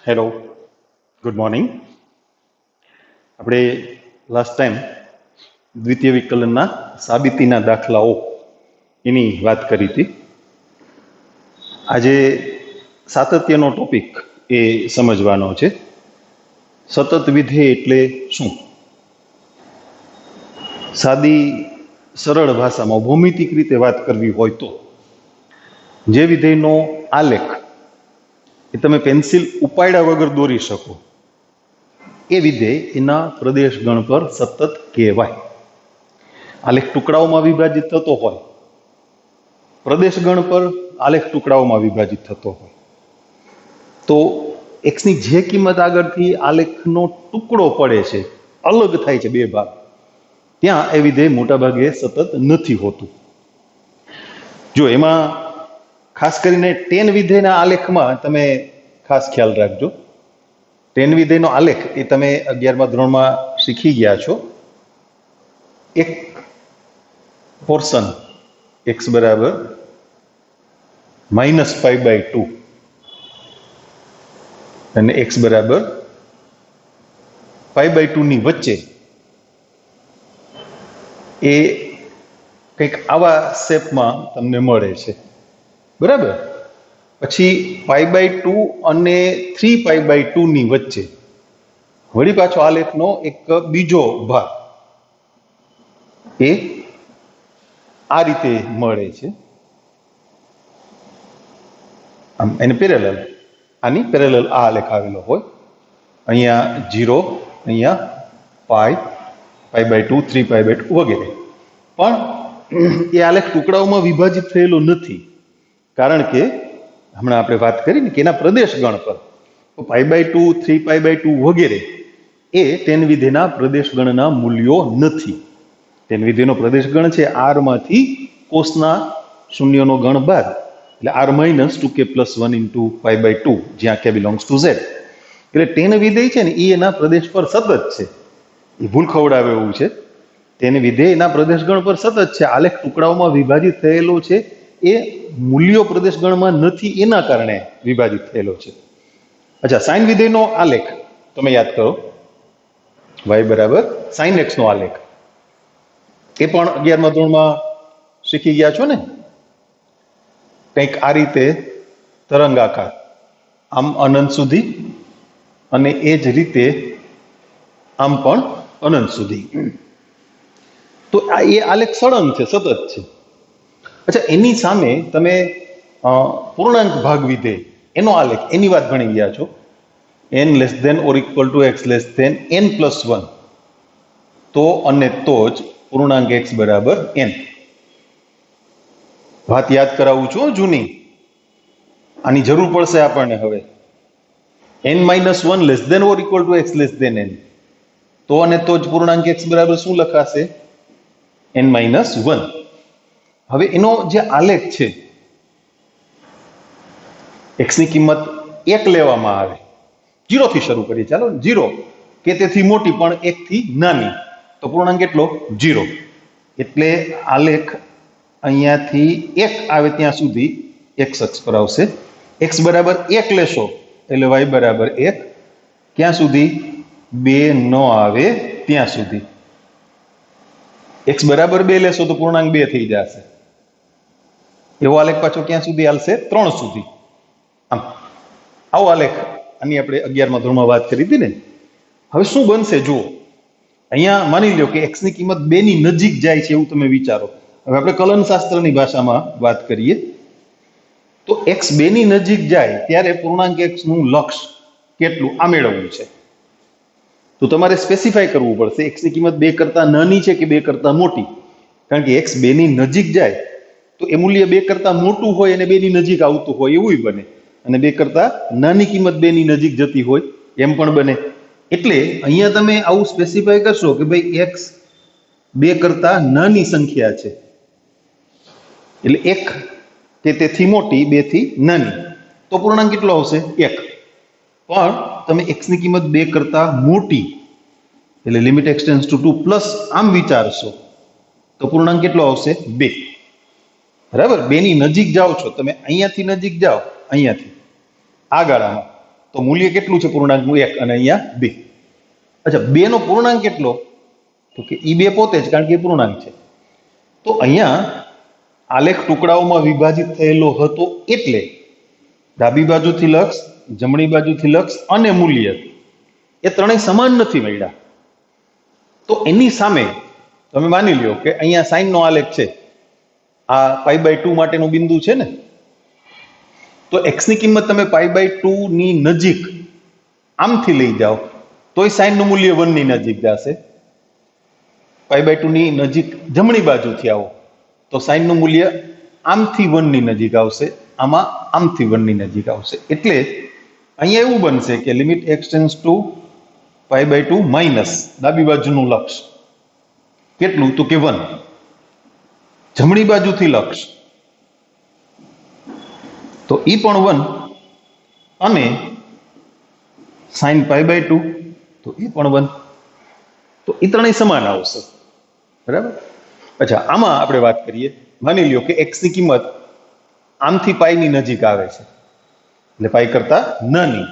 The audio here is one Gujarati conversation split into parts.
Hello, good morning. આપણે લાસ્ટ ટાઈમ દ્વિતીય વિકલનના સાબિતીના દાખલાઓ એની વાત કરી હતી. આજે સાતત્યનો ટોપિક એ સમજવાનો છે. સતત વિધેય એટલે શું? સાદી સરળ ભાષામાં ભૌમિતિક રીતે વાત કરવી હોય તો જે વિધેયનો આલેખ એ તમે પેન્સિલ ઉપાડ્યા વગર દોરી શકો એ વિધેય એના પ્રદેશ ગણ પર સતત કહેવાય. આલેખ ટુકડાઓમાં વિભાજિત થતો હોય, પ્રદેશ ગણ પર આલેખ ટુકડાઓમાં વિભાજિત થતો હોય તો એક્સની જે કિંમત આગળથી આલેખનો ટુકડો પડે છે, અલગ થાય છે બે ભાગ, ત્યાં એ વિધેય મોટા ભાગે સતત નથી હોતું. જો એમાં ખાસ કરીને ટેન વિધેયના આલેખમાં તમે ખાસ ખ્યાલ રાખજો. ટેન વિધેયનો આલેખ એ તમે 11મા ધોરણમાં શીખી ગયા છો. એક પોર્શન x બરાબર -π/2 અને x બરાબર π/2 ની વચ્ચે એ કંઈક આવા શેપમાં તમને મળે છે, બરાબર. પછી π/2 અને 3π/2 ની વચ્ચે વળી પાછો આલેખનો એક બીજો ભાગ એ આ રીતે મળે છે. આમ એને પેરેલલ, આની પેરેલલ આ આલેખ આવેલો હોય. અહીંયા 0, અહીંયા π/2, 3π/2 વગેરે. પણ એ આલેખ ટુકડાઓમાં વિભાજિત થયેલો નથી, કારણ કે હમણાં આપણે વાત કરી ને કે એના પ્રદેશ ગણ પર π/2, 3π/2 વગેરે એ ટેન વિધેયના પ્રદેશ ગણના મૂલ્યો નથી. ટેન વિધેયનો પ્રદેશ ગણ છે r માંથી કોષના શૂન્યનો ગણ બાદ, એટલે r - 2k + 1 × π/2, જ્યાં k belongs to z. એટલે ટેન વિધેય છે ને એ એના પ્રદેશ પર સતત છે. એ ભૂલ ખવડાવે એવું છે. ટેન વિધેય એના પ્રદેશ ગણ પર સતત છે. આલેખ ટુકડાઓમાં વિભાજિત થયેલો છે એ મૂલ્યો પ્રદેશ ગણમાં નથી, એના કારણે વિભાજિત થયેલો છે. અચ્છા, સાઇન વિધેયનો આલેખ તમે યાદ કરો, y બરાબર sin x નો આલેખ એ પણ 11મા ધોરણમાં શીખી ગયા છો ને. કંઈક આ રીતે તરંગાકાર, આમ અનંત સુધી, અને એ જ રીતે આમ પણ અનંત સુધી. તો આ એ આલેખ સળંગ છે, સતત છે. અચ્છા, એની સામે તમે પૂર્ણાંક ભાગ વિધેય એનો આલેખ, એની વાત ભણી ગયા છો. n ≤ x n + 1 તો અને તો જ પૂર્ણાંક x બરાબર n. વાત યાદ કરાવું છું જૂની, આની જરૂર પડશે આપણને હવે. n - 1 < x n તો અને તો જ પૂર્ણાંક x બરાબર શું લખાશે? n - 1. હવે એનો જે આલેખ છે, x ની કિંમત 1 લેવામાં આવે, 0 થી શરૂ કરીએ, ચાલો 0 કે તેથી મોટી પણ 1 થી નાની, તો પૂર્ણાંક કેટલો? 0. એટલે આલેખ અહીંયાથી 1 આવે ત્યાં સુધી x અક્ષ પર આવશે. x બરાબર 1 લેશો એટલે y બરાબર 1, ક્યાં સુધી? 2 ન આવે ત્યાં સુધી. x બરાબર 2 લેશો તો પૂર્ણાંક 2 થઈ જશે. એવો આલેખ પાછો ક્યાં સુધી હાલશે? 3 સુધી. આમ આવો આલેખ, આની આપણે 11મા ધોરણમાં વાત કરી હતી ને. હવે શું બનશે જુઓ. અહીંયા માની લો કે x ની કિંમત 2 ની નજીક જાય છે એવું તમે વિચારો. હવે આપણે કલનશાસ્ત્રની ભાષામાં વાત કરીએ તો x 2 ની નજીક જાય ત્યારે પૂર્ણાંક x નું લક્ષ કેટલું આ મેળવવું છે. તો તમારે સ્પેસિફાય કરવું પડશે x ની કિંમત 2 કરતા નાની છે કે 2 કરતા મોટી. કારણ કે x 2 ની નજીક જાય તો એ મૂલ્ય 2 કરતા મોટું હોય અને 2 ની નજીક આવતું હોય એવું બને, અને 2 કરતા નાની કિંમત 2 ની નજીક જતી હોય એમ પણ બને. એટલે અહીંયા તમે આવું સ્પેસિફાય કરશો કે ભાઈ x 2 કરતા નાની સંખ્યા છે, એટલે 1 કે તેથી મોટી 2 થી નાની, તો પૂર્ણાંક કેટલો આવશે? 1. પણ તમે x ની કિંમત 2 કરતા મોટી, એટલે limit x tends two 2 plus આમ વિચારશો તો પૂર્ણાંક કેટલો આવશે? 2. બરાબર, 2 ની નજીક જાઓ છો તમે, અહીંયાથી નજીક જાઓ, અહીંયાથી આ ગાળામાં તો મૂલ્ય કેટલું છે પૂર્ણાંકનું 1 અને અહીંયા 2. અચ્છા 2 નો પૂર્ણાંક કેટલો? તો કે ઈ 2 પોતે જ, કારણ કે એ પૂર્ણાંક છે. તો અહીંયા આલેખ ટુકડાઓમાં વિભાજિત થયેલો હતો એટલે ડાબી બાજુથી લક્ષ, જમણી બાજુથી લક્ષ અને મૂલ્ય એ ત્રણેય સમાન નથી મળ્યા. તો એની સામે તમે માની લ્યો કે અહીંયા સાઈનનો આલેખ છે, આ π/2 માટેનું બિંદુ છે ને, તો x ની કિંમત તમે π/2 ની નજીક આમથી લઈ જાઓ તોય સાઈનનું મૂલ્ય 1 ની નજીક જશે. π/2 ની નજીક જમણી બાજુથી આવો તો સાઈનનું મૂલ્ય આમથી 1 ની નજીક આવશે, આમાં આમથી 1 ની નજીક આવશે. એટલે અહીંયા એવું બનશે કે limit x tends to π/2 minus ડાબી બાજુનું લક્ષ કેટલું? તો કે 1. જમણી બાજુથી લક્ષ તો ઈ પણ 1 અને sin π/2 તો એ પણ 1. તો એ ત્રણેય સમાન આવશે, બરાબર. અચ્છા, આમાં આપણે વાત કરીએ, માની લ્યો કે x ની કિંમત આમથી પાઈ ની નજીક આવે છે, એટલે પાઈ કરતા નાની,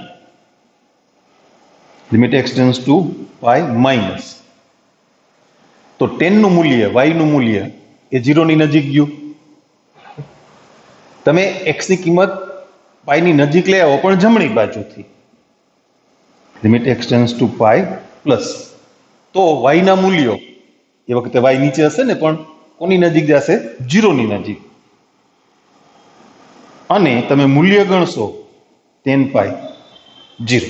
limit x tends to pi minus, તો tan નું મૂલ્ય, y નું મૂલ્ય એ 0 ની નજીક ગયું. તમે x ની કિંમત પાઈ ની નજીક લઈ આવો પણ જમણી બાજુથી, limit x tends to pi plus, તો y ના મૂલ્યો એ વખતે y નીચે હશે ને, પણ કોની નજીક જશે? 0 ની નજીક. અને તમે મૂલ્ય ગણશો tan પાઈ 0.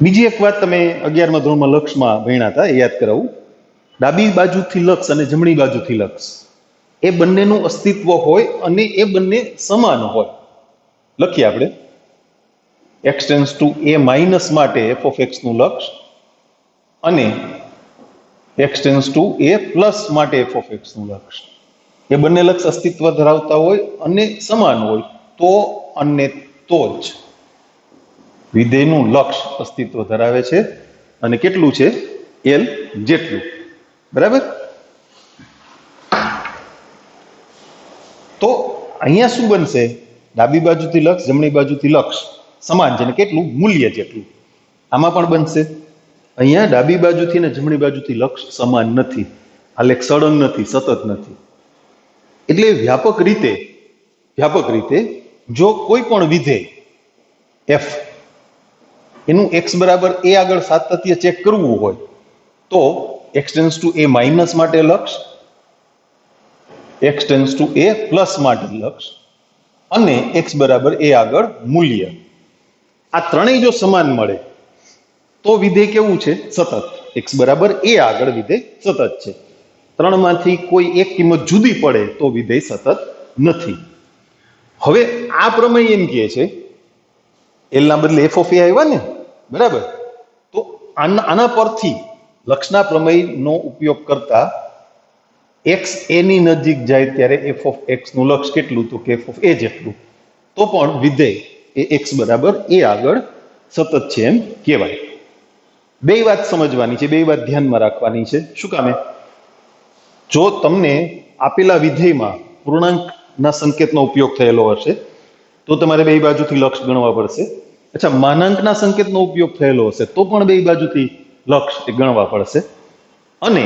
બીજી એક વાત તમે 11મા ધોરણમાં લક્ષમાં ભણ્યા હતા, એ યાદ કરાવું. ડાબી બાજુથી લક્ષ અને જમણી બાજુથી લક્ષ એ બંનેનું અસ્તિત્વ હોય અને એ બંને સમાન હોય. લખીએ આપણે, x tends to a minus માટે f ઓફ x નું લક્ષ અને x tends to a plus માટે f ઓફ x નું લક્ષ, એ બંને લક્ષ અસ્તિત્વ ધરાવતા હોય અને સમાન હોય તો અને તો જ વિધેયનું લક્ષ અસ્તિત્વ ધરાવે છે. અને કેટલું છે? l જેટલું, બરાબર. તો અહીંયા શું બનશે? ડાબી બાજુથી લક્ષ, જમણી બાજુથી લક્ષ સમાન છે ને કેટલું? મૂલ્ય જેટલું. આમાં પણ બનશે. અહીંયા ડાબી બાજુથી ને જમણી બાજુથી લક્ષ સમાન નથી, આલેખ સળંગ નથી, સતત નથી. એટલે વ્યાપક રીતે જો કોઈ પણ વિધેય f એનું x બરાબર a આગળ સાતત્ય ચેક કરવું હોય તો x tends to a minus માટે લક્ષ, x tends to a plus માટે લક્ષ અને x બરાબર a આગળ મૂલ્ય, આ ત્રણેય જો સમાન મળે તો વિધેય કેવું છે? સતત. x બરાબર a આગળ વિધેય સતત છે. ત્રણમાંથી કોઈ એક કિંમત જુદી પડે તો વિધેય સતત નથી. હવે આ પ્રમેય એમ કહે છે, l ના બદલે f ઓફ a આવ્યા ને, બરાબર. તો આના પરથી લક્ષના પ્રમેયનો ઉપયોગ કરતા x a ની નજીક જાય ત્યારે f ઓફ x નું લક્ષ કેટલું? તો કે f ઓફ a જેટલું. તો પણ વિધેય એ x બરાબર a આગળ સતત છે એમ કહેવાય. બે વાત સમજવાની છે, બે વાત ધ્યાનમાં રાખવાની છે. શું કામે? જો તમને આપેલા વિધેયમાં પૂર્ણાંકના સંકેતનો ઉપયોગ થયેલો હશે તો તમારે બે બાજુથી લક્ષ ગણવા પડશે. અચ્છા, માનાંકના સંકેતનો ઉપયોગ થયેલો હશે તો પણ બે બાજુથી લક્ષ ગણવા પડશે. અને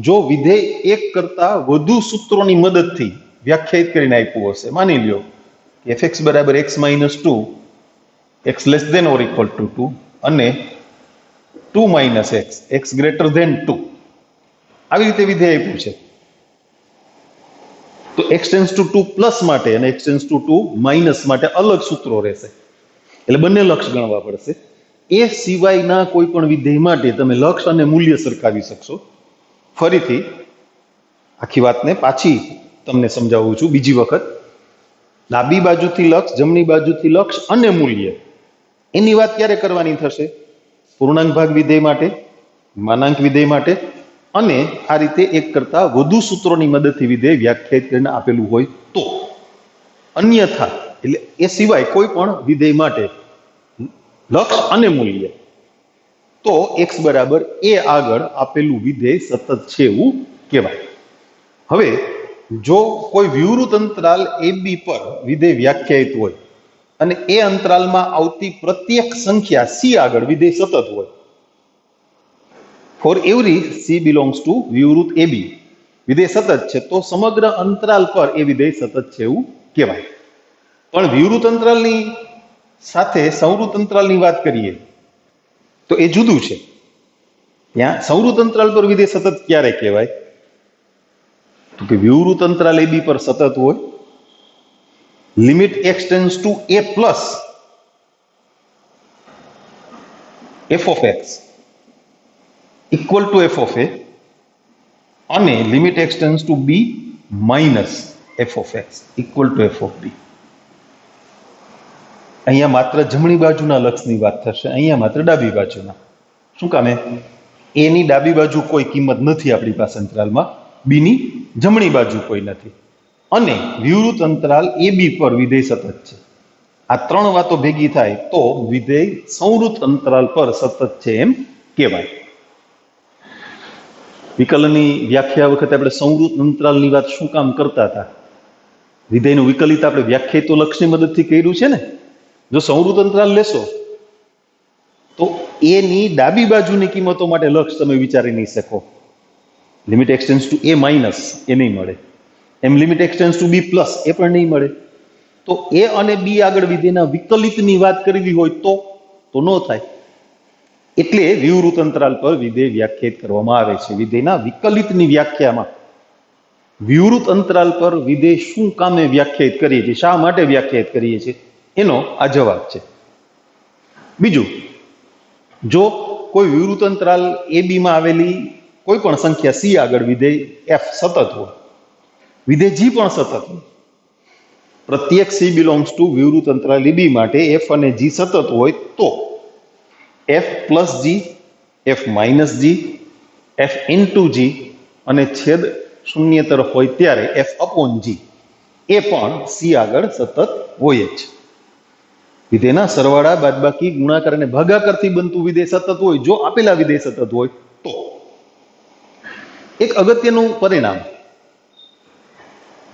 જો વિધેય એક કરતા વધુ સૂત્રોની મદદથી વ્યાખ્યાયિત કરીને આપ્યું હશે, માની લ્યો fx બરાબર x minus 2, x less than or equal to 2 અને 2 માઇનસ x ગ્રેટર ધેન 2, આવી રીતે વિધેય આપ્યું છે, તો x ટેન્ડ્સ ટુ 2 પ્લસ માટે અને x ટેન્ડ્સ ટુ 2 માઇનસ માટે અલગ સૂત્રો રહેશે. એટલે બંને લક્ષ ગણવા પડશે. એ સિવાયના કોઈ પણ વિધેય માટે તમે લક્ષ અને મૂલ્ય સરખાવી શકશો. ફરીથી આખી વાતને પાછી તમને સમજાવું છું બીજી વખત. ડાબી બાજુથી લક્ષ, જમણી બાજુથી લક્ષ અને મૂલ્ય, એની વાત ક્યારે કરવાની થશે? પૂર્ણાંક ભાગ વિધેય માટે, માનાંક વિધેય માટે, અને આ રીતે એક કરતા વધુ સૂત્રોની મદદથી વિધેય વ્યાખ્યાયિત કરીને આપેલું હોય તો. અન્યથા એટલે એ સિવાય કોઈ પણ વિધેય માટે લક્ષ અને મૂલ્ય, તો x બરાબર a આગળ આપેલું વિધેય સતત છે એવું કહેવાય. હવે જો કોઈ વિવૃત અંતરાલ ab પર વિધેય વ્યાખ્યાયિત હોય અને એ અંતરાલમાં આવતી પ્રત્યેક સંખ્યા c આગળ વિધેય સતત હોય. For every c belongs to વિવૃત ab, વિધેય સતત છે તો સમગ્ર અંતરાલ પર એ વિધેય સતત છે એવું કહેવાય. પણ વિવૃત અંતરાલની સાથે સંવૃત અંતરાલની વાત કરીએ તો એ જુદું છે. ત્યાં સંવૃત અંતરાલ પર વિધેય સતત ક્યારે કહેવાય? તો કે વિવૃત અંતરાલ ab પર સતત હોય, limit x tends to a plus f of x equal to f of a અને limit x tends to b minus f of x equal to f of b. અહીંયા માત્ર જમણી બાજુના લક્ષની વાત થશે, અહીંયા માત્ર ડાબી બાજુના. શું કામે? a ની ડાબી બાજુ કોઈ કિંમત નથી આપણી પાસે અંતરાલમાં, b ની જમણી બાજુ કોઈ નથી, અને વિવૃત અંતરાલ ab પર વિધેય સતત છે. આ ત્રણ વાતો ભેગી થાય તો વિધેય સંવૃત અંતરાલ પર સતત છે એમ કહેવાય. વિકલનની વ્યાખ્યા વખતે આપણે સંવૃત અંતરાલની વાત શું કામ કરતા હતા? વિધેયનું વિકલિત આપણે વ્યાખ્યાયિત તો લક્ષની મદદથી કર્યું છે ને. જો સંવૃત અંતરાલ લેશો તો a ની ડાબી બાજુની કિંમતો માટે લક્ષ તમે વિચારી નહીં શકો. Limit x tends to a minus A નહીં મળે, એમ limit x tends to b plus A પણ નહીં મળે. તો a અને b આગળ વિધેયના વિકલિતની વાત કરવી હોય તો ન થાય. એટલે વિવૃત અંતરાલ પર વિધેય વ્યાખ્યાયિત કરવામાં આવે છે. વિધેયના વિકલિતની વ્યાખ્યામાં વિવૃત અંતરાલ પર વિધેય શું કામે વ્યાખ્યાયિત કરીએ છીએ, શા માટે વ્યાખ્યાયિત કરીએ છીએ, એનો આ જવાબ છે. બીજું, જો કોઈ વિવૃત અંતરાલ ab માં આવેલી કોઈ પણ સંખ્યા c આગળ વિધેય f સતત હોય, વિધેય g પણ સતત હોય, પ્રત્યેક c બિલોંગ્સ ટુ વિવૃત અંતરાલ ab માટે f અને g સતત હોય તો f plus g, f minus g, f into g અને છેદ શૂન્ય તરફ હોય ત્યારે f અપોન g એ પણ c આગળ સતત હોય જ. વિધેયના સરવાળા, બાદબાકી, ગુણાકાર અને ભાગાકારથી બનતું વિધેય સતત હોય જો આપેલા વિધેય સતત હોય તો. એક અગત્યનું પરિણામ,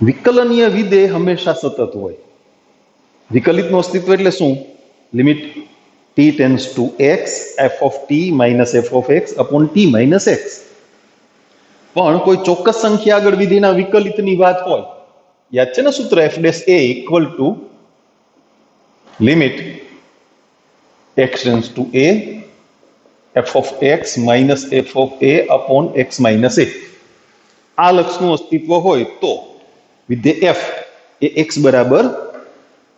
વિકલનીય વિધેય હંમેશા સતત હોય. વિકલિતનું અસ્તિત્વ એટલે શું? Limit t tends to x f of t minus f of x upon t minus x. પણ કોઈ ચોક્કસ સંખ્યા આગળ વિધેયના વિકલિતની વાત હોય, યાદ છે ને સૂત્ર f dash a equal to limit x tends to a f of x minus f of a upon x minus a. આ લક્ષનું અસ્તિત્વ હોય તો વિધેય f એ x બરાબર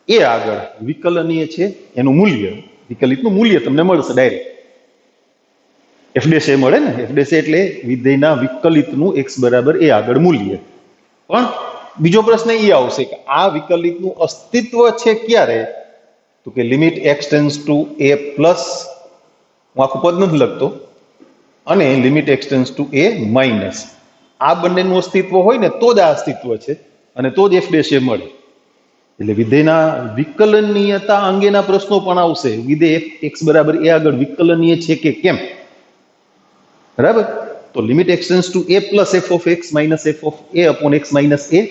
a આગળ વિકલનીય છે, એનું મૂલ્ય, વિકલિતનું મૂલ્ય તમને મળશે ડાયરેક્ટ. f ડેશ એ મળે ને, f ડેશ એટલે વિધેયના વિકલિતનું x બરાબર a આગળ મૂલ્ય. પણ બીજો પ્રશ્ન એ આવશે કે આ વિકલિતનું અસ્તિત્વ છે ક્યારે? તો કે limit x tends to a plus, હું આખું પદ નથી લખતો, અને limit x tends to a minus. આ બંનેનું અસ્તિત્વ હોય ને તો જ આ અસ્તિત્વ છે, અને તો જ f ડેશ એ મળે. એટલે વિધેયના વિકલનીયતા અંગેના પ્રશ્નો પણ આવશે. વિધેય x બરાબર a આગળ વિકલનીય છે કે કેમ, બરાબર? તો limit x tends to a plus f of x minus f of a upon x minus a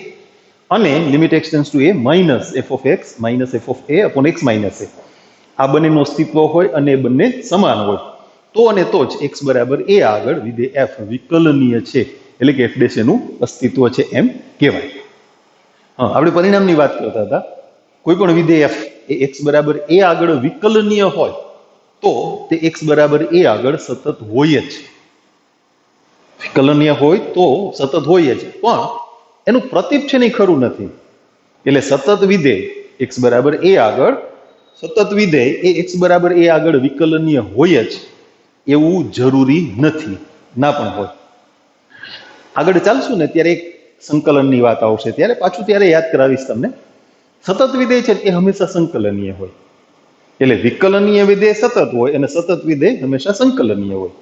અને limit x tends to a minus f of x minus f of a upon x minus a. આ બંનેનું અસ્તિત્વ હોય અને એ બંને સમાન હોય તો અને તો જ x બરાબર a આગળ વિધેય f વિકલનીય છે, એટલે કે f ડેશ એનું અસ્તિત્વ છે એમ કહેવાય. હા, આપણે પરિણામની વાત કરતા હતા. કોઈ પણ વિધેય f એ x બરાબર a આગળ વિકલનીય હોય તો તે x બરાબર a આગળ સતત હોય જ. વિકલનીય હોય તો સતત હોય જ, પણ એનું પ્રતીપ છે ને ખરું નથી. એટલે સતત વિધેય x બરાબર a આગળ, સતત વિધેય એ x બરાબર a આગળ વિકલનીય હોય જ એવું જરૂરી નથી, ના પણ હોય. આગળ ચાલશું ને ત્યારે એક સંકલનની વાત આવશે, ત્યારે પાછું ત્યારે યાદ કરાવીશ તમને. સતત વિધેય છે એ હંમેશા સંકલનીય હોય. એટલે વિકલનીય વિધેય સતત હોય અને સતત વિધેય હંમેશા સંકલનીય હોય.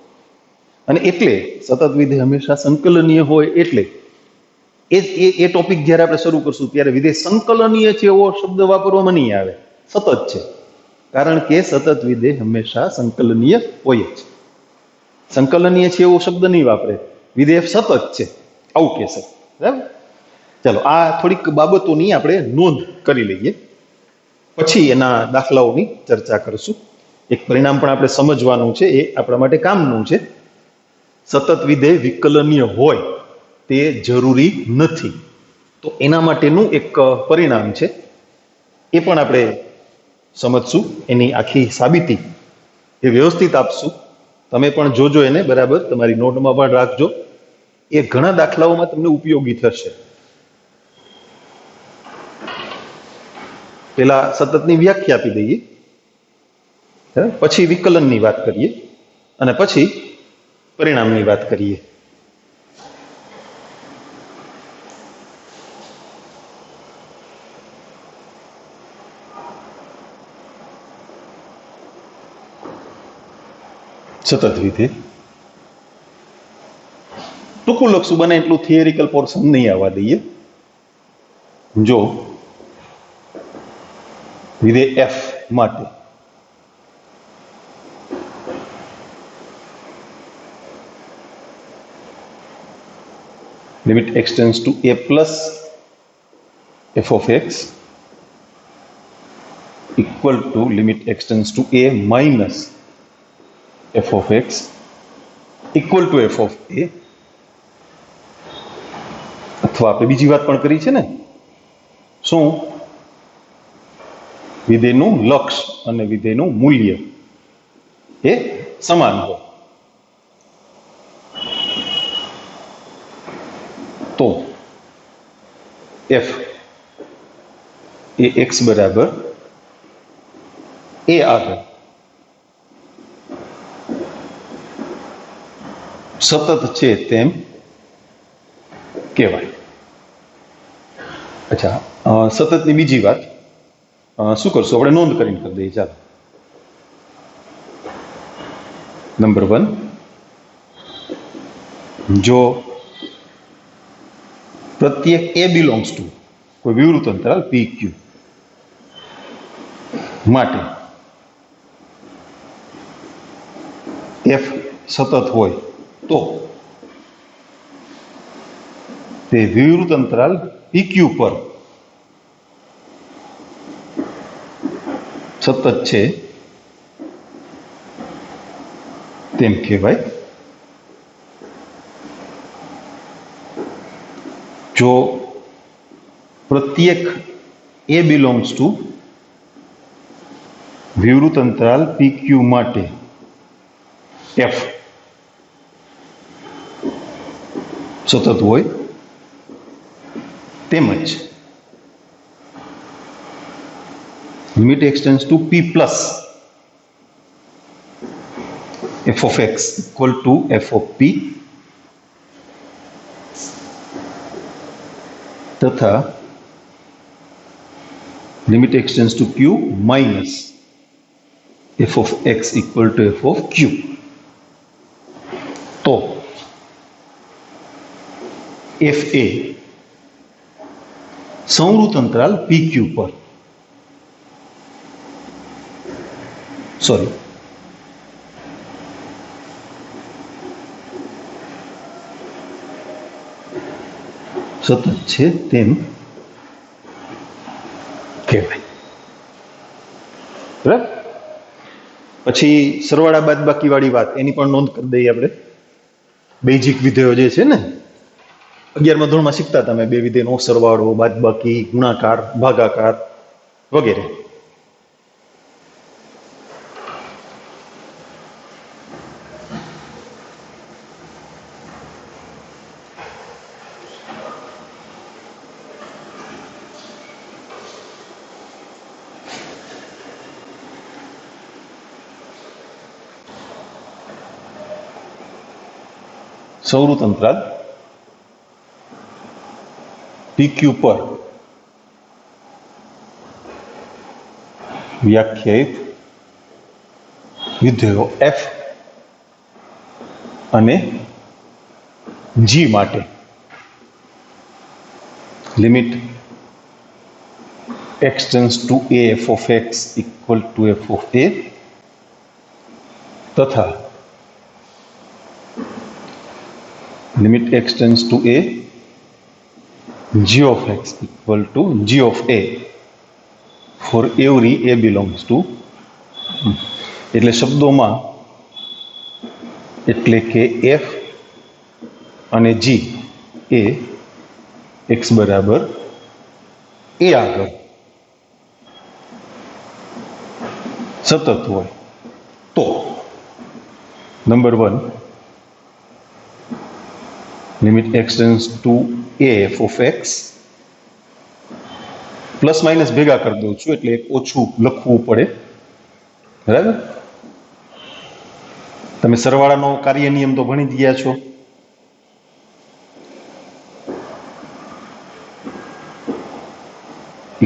અને એટલે સતત વિધેય હંમેશા સંકલનીય હોય એટલે એ ટોપિક જ્યારે આપણે શરૂ કરશું ત્યારે વિધેય સંકલનીય છે એવો શબ્દ વાપરવામાં નહીં આવે, સતત છે. કારણ કે સતત વિધેય હંમેશા સંકલનીય હોય જ. સંકલનીય છે એવો શબ્દ નહીં વાપરે, વિધેય સતત છે આવું કહેશે, બરાબર? ચાલો, આ થોડીક બાબતોની આપણે નોંધ કરી લઈએ. પછી એના દાખલાઓની ચર્ચા કરશું. એક પરિણામ પણ આપણે સમજવાનું છે, એ આપણા માટે કામનું છે. સતત વિધેય વિકલનીય હોય તે જરૂરી નથી, તો એના માટેનું એક પરિણામ છે, એ પણ આપણે સમજશું. એની આખી સાબિતી એ વ્યવસ્થિત આપશું. તમે પણ જોજો એને બરાબર, તમારી નોટમાં પણ રાખજો. એ ઘણા દાખલાઓમાં તમને ઉપયોગી થશે. પેલા સતતની વ્યાખ્યા આપી દઈએ, પછી વિકલનની વાત કરીએ અને પછી પરિણામની વાત કરીએ. સતત વિધેય ટૂંકું લખશું, બને એટલું થિયરિકલ પોર્શન નહીં આવવા દઈએ. જો વિધેય એફ માટે limit x tends to a plus f of x equal to limit x tends to a minus f of x equal to f of a. અથવા આપણે બીજી વાત પણ કરી છે ને, શું? વિધેયનું લક્ષ અને વિધેયનું મૂલ્ય એ સમાન હોય તો f એ x બરાબર a આગળ સતત છે તેમ કહેવાય. અચ્છા, સતતની બીજી વાત શું કરશું આપણે? નોંધ કરીને કરી દઈએ. ચાલો, નંબર 1, જો પ્રત્યેક a બિલોંગ્સ ટુ કોઈ વિવૃત અંતરાલ PQ માટે f સતત હોય તો તે વિવૃત અંતરાલ PQ પર સતત છે તેમ કહેવાય. જો પ્રત્યેક a બિલોંગ્સ ટુ વિવૃત અંતરાલ PQ માટે f સતત હોય તેમજ limit x tends to p plus f of x equal to f of p તથા limit x tends to q minus f of x equal to f of q, તો f એ સંવૃત અંતરાલ PQ પર સતત છે તેમ કહેવાય. બરાબર? પછી સરવાળા બાદબાકી વાળી વાત, એની પણ નોંધ કરી દઈએ આપણે. બેઝિક વિધેયો જે છે ને, 11મા ધોરણમાં શીખતા તમે, બે વિધેયનો સરવાળો, બાદબાકી, ગુણાકાર, ભાગાકાર વગેરે. સંવૃત અંતરાલ PQ પર વ્યાખ્યાયિત વિધેયો f અને g માટે limit x tends to a f of x equal to f of a તથા limit x tends to a g of x equal to g of a for every A belongs to, એટલે શબ્દોમાં એટલે કે એફ અને જી એ એક્સ બરાબર એ આગળ સતત હોય તો number 1 limit X tends to A F of x, plus minus ભેગા કરી દઉં છું એટલે ઓછું લખવું પડે, બરાબર. તમે સરવાળાનો કાર્ય નિયમ તો ભણી જ ગયા છો.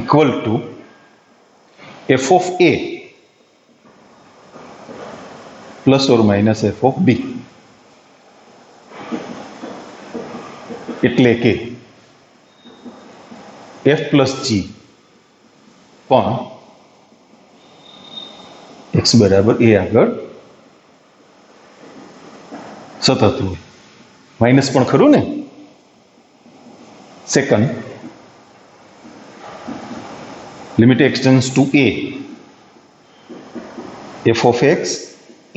Equal to F of A plus or minus F of B, એટલે કે એફ પ્લસ જી પણ એક્સ બરાબર એ આગળ સતત હોય. માઇનસ પણ ખરું ને. Second, limit X tends to A F of X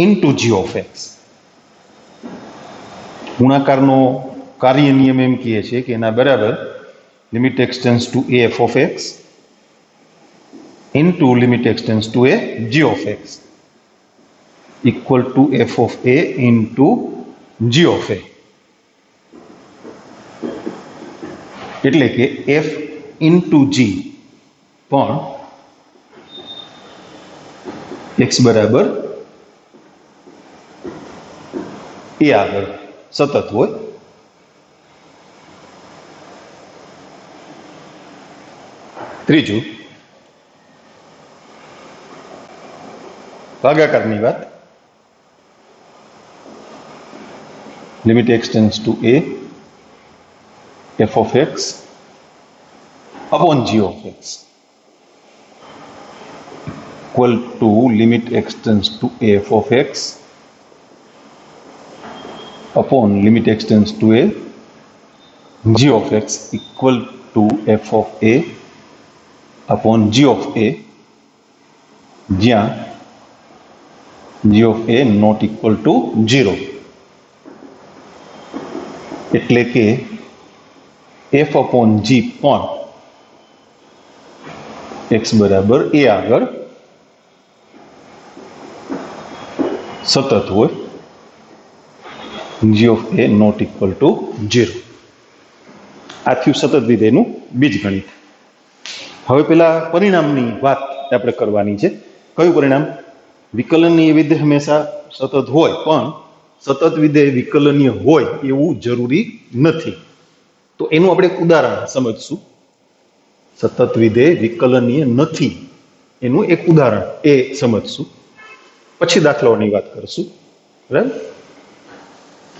into G of X. ગુણાકારનો કાર્ય નિયમ એમ કહે છે કે એના બરાબર limit X tends to A F of X into limit X tends to A G of X equal to F of A into G of A. એટલે કે એફ ઇન્ટુ જી પણ એક્સ બરાબર એ આગળ સતત હોય. ત્રીજું, ભાગાકારની વાત. Limit X tends to A F of X upon G of X equal to limit X tends to A F of X upon limit x tends to a g of x equal to f of a upon g of a, જ્યાં g of a not equal to 0. એટલે કે f upon g પણ x બરાબર a આગળ સતત હોય. g of a not equal to 0. આ થયું સતત વિધેયનું બીજગણિત. હવે પેલા પરિણામની વાત આપણે કરવાની છે. કયું પરિણામ? વિકલનીય વિધેય હંમેશા સતત હોય, પણ સતત વિધેય વિકલનીય હોય એવું જરૂરી નથી. તો એનું આપણે એક ઉદાહરણ સમજશું. સતત વિધેય વિકલનીય નથી એનું એક ઉદાહરણ એ સમજશું, પછી દાખલાઓની વાત કરશું, બરાબર.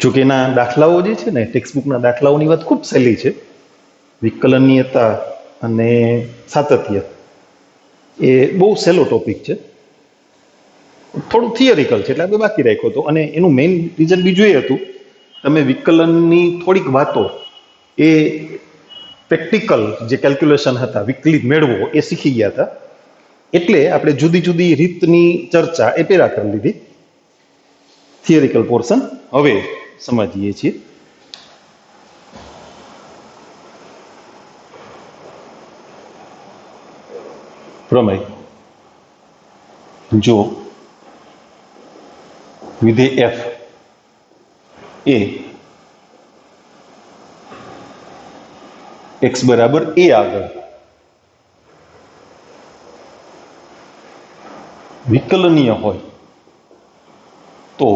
જોકે એના દાખલાઓ જે છે ને, ટેક્સ્ટબુકના દાખલાઓની વાત ખૂબ સહેલી છે. વિકલનીયતા અને સાતત્ય એ બહુ સહેલો ટોપિક છે, થોડું થિયરિકલ છે એટલે આપણે બાકી રાખ્યો હતો. અને એનું મેઇન રીઝન બીજું એ હતું, તમે વિકલનની થોડીક વાતો એ પ્રેક્ટિકલ જે કેલ્ક્યુલેશન હતા વિકલિત મેળવો એ શીખી ગયા હતા, એટલે આપણે જુદી જુદી રીતની ચર્ચા એ પેલા કરી લીધી. થિયરિકલ પોર્શન હવે સમજીએ છીએ. પ્રમેય. જો વિધેય f એ x બરાબર a આગળ વિકલનીય હોય તો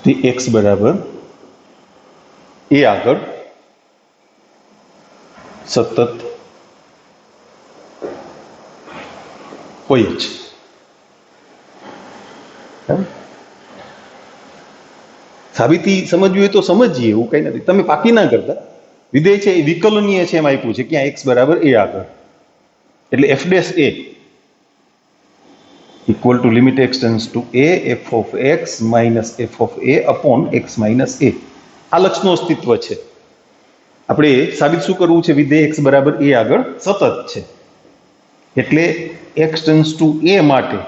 તે x બરાબર a આગળ સતત હોય જ. સાબિતી સમજવી હોય તો સમજીએ, એવું કઈ નથી. તમે પાકી ના કરતા. વિધેય છે એ વિકલનીય છે એમ આપ્યું છે, ક્યાં x બરાબર a આગળ, એટલે f dash a equal to limit x tends to a f of x minus f of a upon x minus a. આ લક્ષનું અસ્તિત્વ છે. આપણે સાબિત શું કરવું છે? વિધેય x બરાબર a આગળ સતત છે. એટલે x ટેન્ડ્સ ટુ a માટે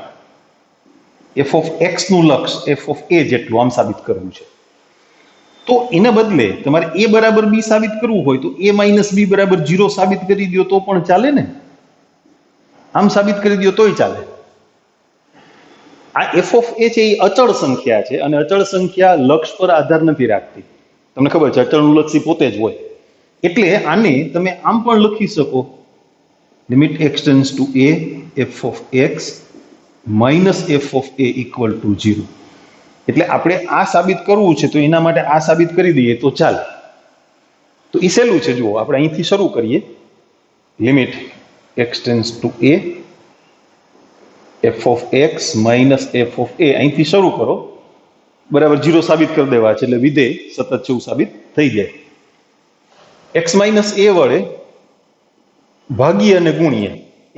f ઓફ x નું લક્ષ f ઓફ a જેટલું આમ સાબિત કરવું છે. તો એના બદલે તમારે a બરાબર b સાબિત કરવું હોય તો a માઇનસ b બરાબર 0 સાબિત કરી દો તો પણ ચાલે ને. આમ સાબિત કરી દો તોય ચાલે. આ f ઓફ a છે એ અચળ સંખ્યા છે અને અચળ સંખ્યા લક્ષ પર આધાર નથી રાખતી. તમને ખબર છે અચળનું લક્ષી પોતે જ હોય. એટલે આને તમે આમ પણ લખી શકો limit x tends to a f of x minus f of a equal to 0. એટલે આપણે આ સાબિત કરવું છે તો એના માટે આ સાબિત કરી દઈએ તો ચાલે. તો એ સહેલું છે. જુઓ આપણે અહીંથી શરૂ કરીએ. Limit x tends to a f of x minus f of a અહીંથી શરૂ કરો. બરાબર 0 સાબિત કરી દેવા છે એટલે વિધેય સતત છે એવું સાબિત થઈ જાય. x માઇનસ a વડે ભાગીએ અને ગુણીએ.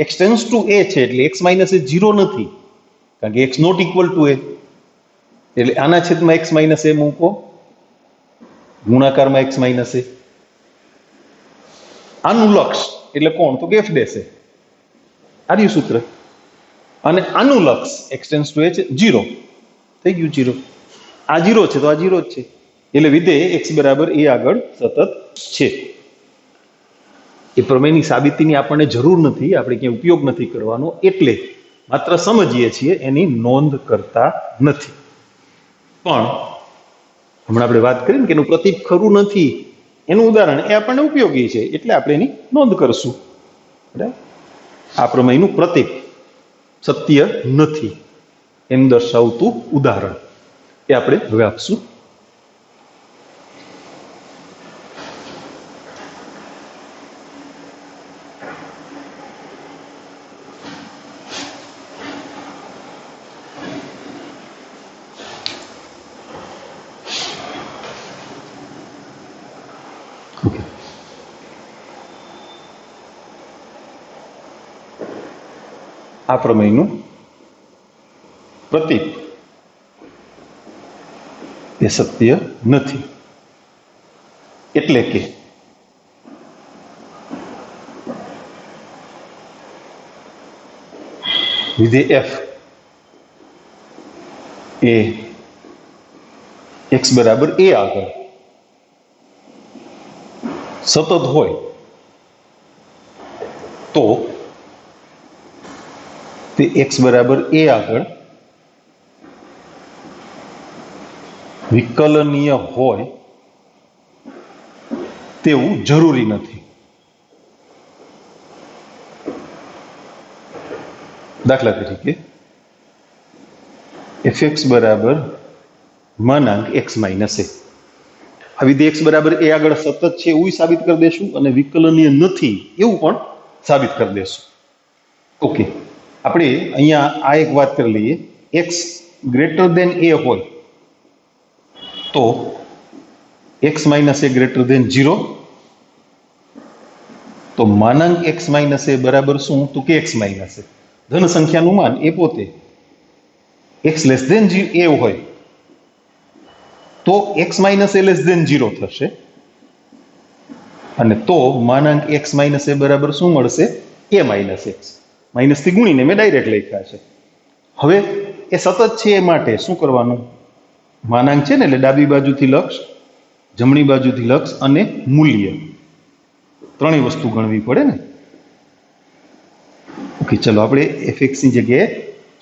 x ટેન્ડ્સ ટુ a છે એટલે x માઇનસ a 0 નથી કારણ કે x not equal to a. એટલે આના છેદમાં x માઇનસ a મૂકો ગુણાકારમાં x માઇનસ a. આનું લક્ષ એટલે કોણ તો કે f ડેશ a. આ રહ્યું સૂત્ર. અને આનું લક્ષ x ટેન્ડ્સ ટુ a છે 0 થઈ ગયું 0. આ 0 છે તો આ 0 જ છે એટલે વિધેય x બરાબર a આગળ સતત છે. એ પ્રમેયની સાબિતીની આપણને જરૂર નથી, આપણે ક્યાંય ઉપયોગ નથી કરવાનો, એટલે માત્ર સમજીએ છીએ, એની નોંધ કરતા નથી. પણ હમણાં આપણે વાત કરી ને કે એનું પ્રતીક ખરું નથી, એનું ઉદાહરણ એ આપણને ઉપયોગી છે એટલે આપણે એની નોંધ કરશું. બરાબર. આ પ્રમેયનું પ્રતીક સત્ય નથી એમ દર્શાવતું ઉદાહરણ એ આપણે હવે આપશું. આ પ્રમેયનું પ્રતીક એ સત્ય નથી. એટલે કે વિધેય f એ x બરાબર a આગળ સતત હોય તો તે x બરાબર a આગળ વિકલનીય હોય તેવું જરૂરી નથી. દાખલા તરીકે fx બરાબર માનાંક x માઇનસ a. આ વિધેય x બરાબર a આગળ સતત છે એવું સાબિત કરી દેશું અને વિકલનીય નથી એવું પણ સાબિત કરી દેશું. ઓકે, આપણે અહીંયા આ એક વાત કરી લઈએ. x ગ્રેટર દેન a હોય તો x minus a greater than 0. તો માનાંક x માઇનસ a બરાબર શું તો કે x માઇનસ a. ધન સંખ્યાનું માન એ પોતે x લેસ દેન a હોય તો x minus a less than 0 થશે અને તો માનાંક x માઇનસ a બરાબર શું મળશે a માઇનસ x. માઇનસથી ગુણીને મેં ડાયરેક્ટ લખ્યા છે. હવે એ સતત છે એ માટે શું કરવાનું? માનાંક છે ને એટલે ડાબી બાજુથી લક્ષ, જમણી બાજુથી લક્ષ અને મૂલ્ય ત્રણેય વસ્તુ ગણવી પડે ને. ઓકે, ચલો આપણે fx ની જગ્યાએ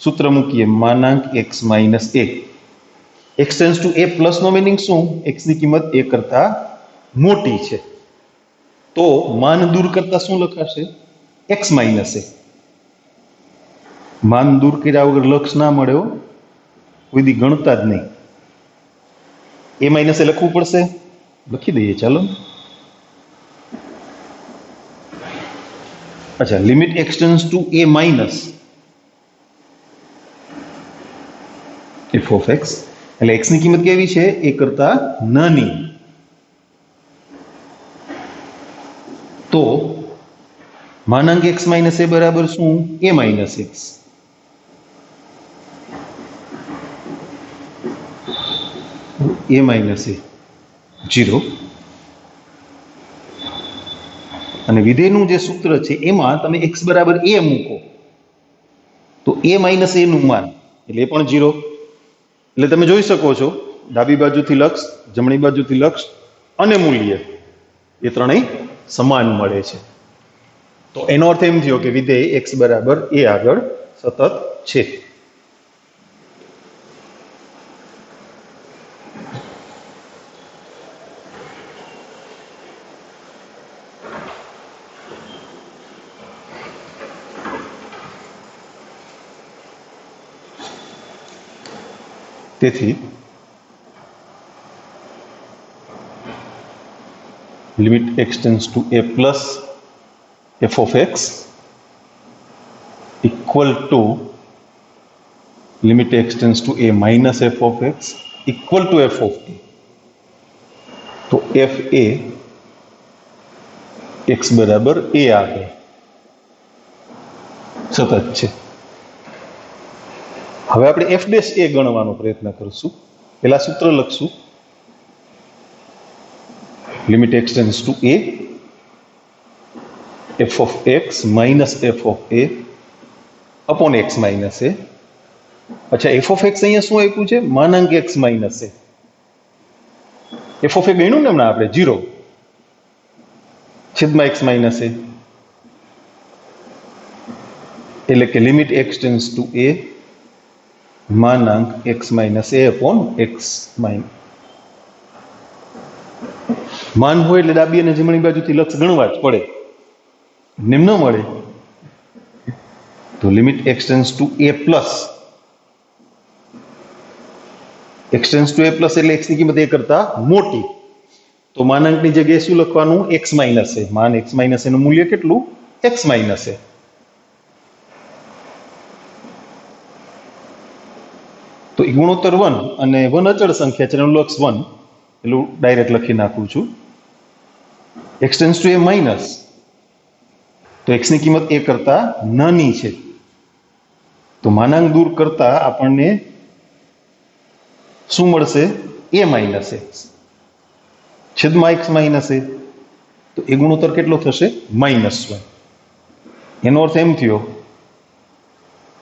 સૂત્ર મૂકીએ. માનાંક x minus a. x tends to a plus નો મિનિંગ શું? x ની કિંમત a કરતા મોટી છે તો માન દૂર કરતા શું લખાશે? x minus a. માન દૂર કર્યા વગર લક્ષ ના મળે, કોઈ દી ગણતા જ નહીં. a માઇનસ એ લખવું પડશે, લખી દઈએ ચાલો. અચ્છા, limit x tends to a minus f of x, એટલે x ની કિંમત કેવી છે? a કરતા નાની. તો માનાંક x માઇનસ a બરાબર શું? a minus x. a minus a 0 અને વિધેયનું જે સૂત્ર છે એમાં તમે x બરાબર a મૂકો તો a માઇનસ a નું માન એટલે એ પણ 0. એટલે તમે જોઈ શકો છો ડાબી બાજુથી લક્ષ, જમણી બાજુથી લક્ષ અને મૂલ્ય એ ત્રણેય સમાન મળે છે. તો એનો અર્થ એમ થયો કે વિધેય x બરાબર a આગળ સતત છે. તેથી limit x tends to a plus f of x equal to limit x tends to a minus f of x equal to f of t. તો f એ x બરાબર a આગળ સતત છે. હવે આપણે f ડેશ a ગણવાનો પ્રયત્ન કરશું. પહેલા સૂત્ર લખશું limit x tends to a f of x minus f of a upon x minus a. अच्छा f of x અહીંયા શું આપ્યું છે? માનાંક x minus a. f of a ગણ્યું ને હમણાં આપણે 0 છેદમાં x minus a એટલે કે limit x tends to a માનાંક x minus a upon x minus. માન હોય એટલે ડાબી અને જમણી બાજુથી લક્ષ ગણવા જ પડે, નિમ્ન મળે. તો limit x tends to a plus x tends to a plus એટલે x ની કિંમત a કરતા મોટી. તો માનાંકની જગ્યાએ શું લખવાનું? x minus a. માન x માઇનસ a નું મૂલ્ય કેટલું? x minus a. તો એ ગુણોત્તર 1 અને 1 અચળ સંખ્યા છે એનું લક્ષ 1 એટલું ડાયરેક્ટ લખી નાખું છું. x tends to a minus તો x ની કિંમત a કરતા નાની છે. તો માનાંક દૂર કરતા આપણને શું મળશે? a માઇનસ x છેદમાં x માઇનસ a. તો એ ગુણોત્તર કેટલો થશે? -1. એનો અર્થ એમ થયો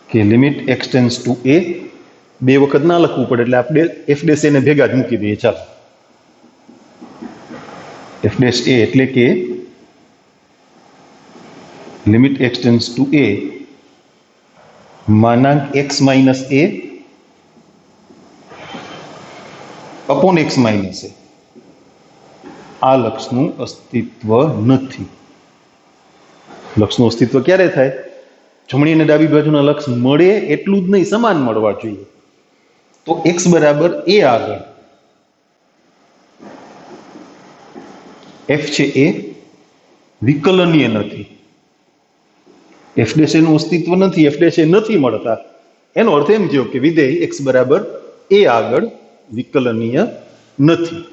કે limit x tends to a બે વખત ના લખવું પડે એટલે આપણે f ડેશ a ને ભેગા જ મૂકી દઈએ. ચાલો f ડેશ a એટલે કે limit x tends to a માનાંક x minus a upon x minus a. આ લક્ષનું અસ્તિત્વ નથી. લક્ષનું અસ્તિત્વ ક્યારે થાય? જમણી અને ડાબી બાજુના લક્ષ મળે એટલું જ નહીં, સમાન મળવા જોઈએ. તો x બરાબર a આગળ f છે એ વિકલનીય નથી. f ડેશ a નું અસ્તિત્વ નથી, f ડેશ a નથી મળતા. એનો અર્થ એમ થયો કે વિધેય x બરાબર a આગળ વિકલનીય નથી.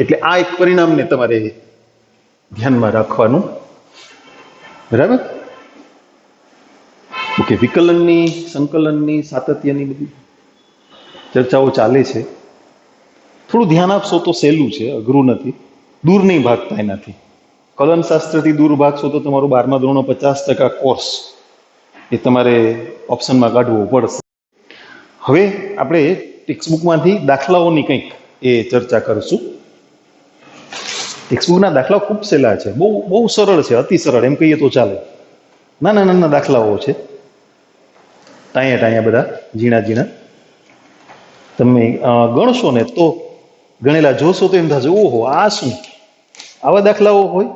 એટલે આ એક પરિણામને તમારે ધ્યાનમાં રાખવાનું. બરાબર? ઓકે, વિકલનની, સંકલનની, સાતત્યની બધી ચર્ચાઓ ચાલે છે. થોડું ધ્યાન આપશો તો સહેલું છે, અઘરું નથી. દૂર નહીં ભાગતા એનાથી. કલનશાસ્ત્રથી દૂર ભાગશો તો તમારું 12મા ધોરણનો 50% કોર્સ એ તમારે ઓપ્શનમાં કાઢવો પડશે. હવે આપણે ટેક્સ્ટબુકમાંથી દાખલાઓની કંઈક એ ચર્ચા કરીશું. ટેક્સ્ટબુકના દાખલાઓ ખૂબ સહેલા છે, બહુ સરળ છે, અતિ સરળ એમ કહીએ તો ચાલે. નાના નાના દાખલાઓ છે, ટાયા બધા ઝીણા ઝીણા. તમે ગણશો ને તો ગણેલા જોશો તો એમ થશે ઓહો આ શું, આવા દાખલાઓ હોય?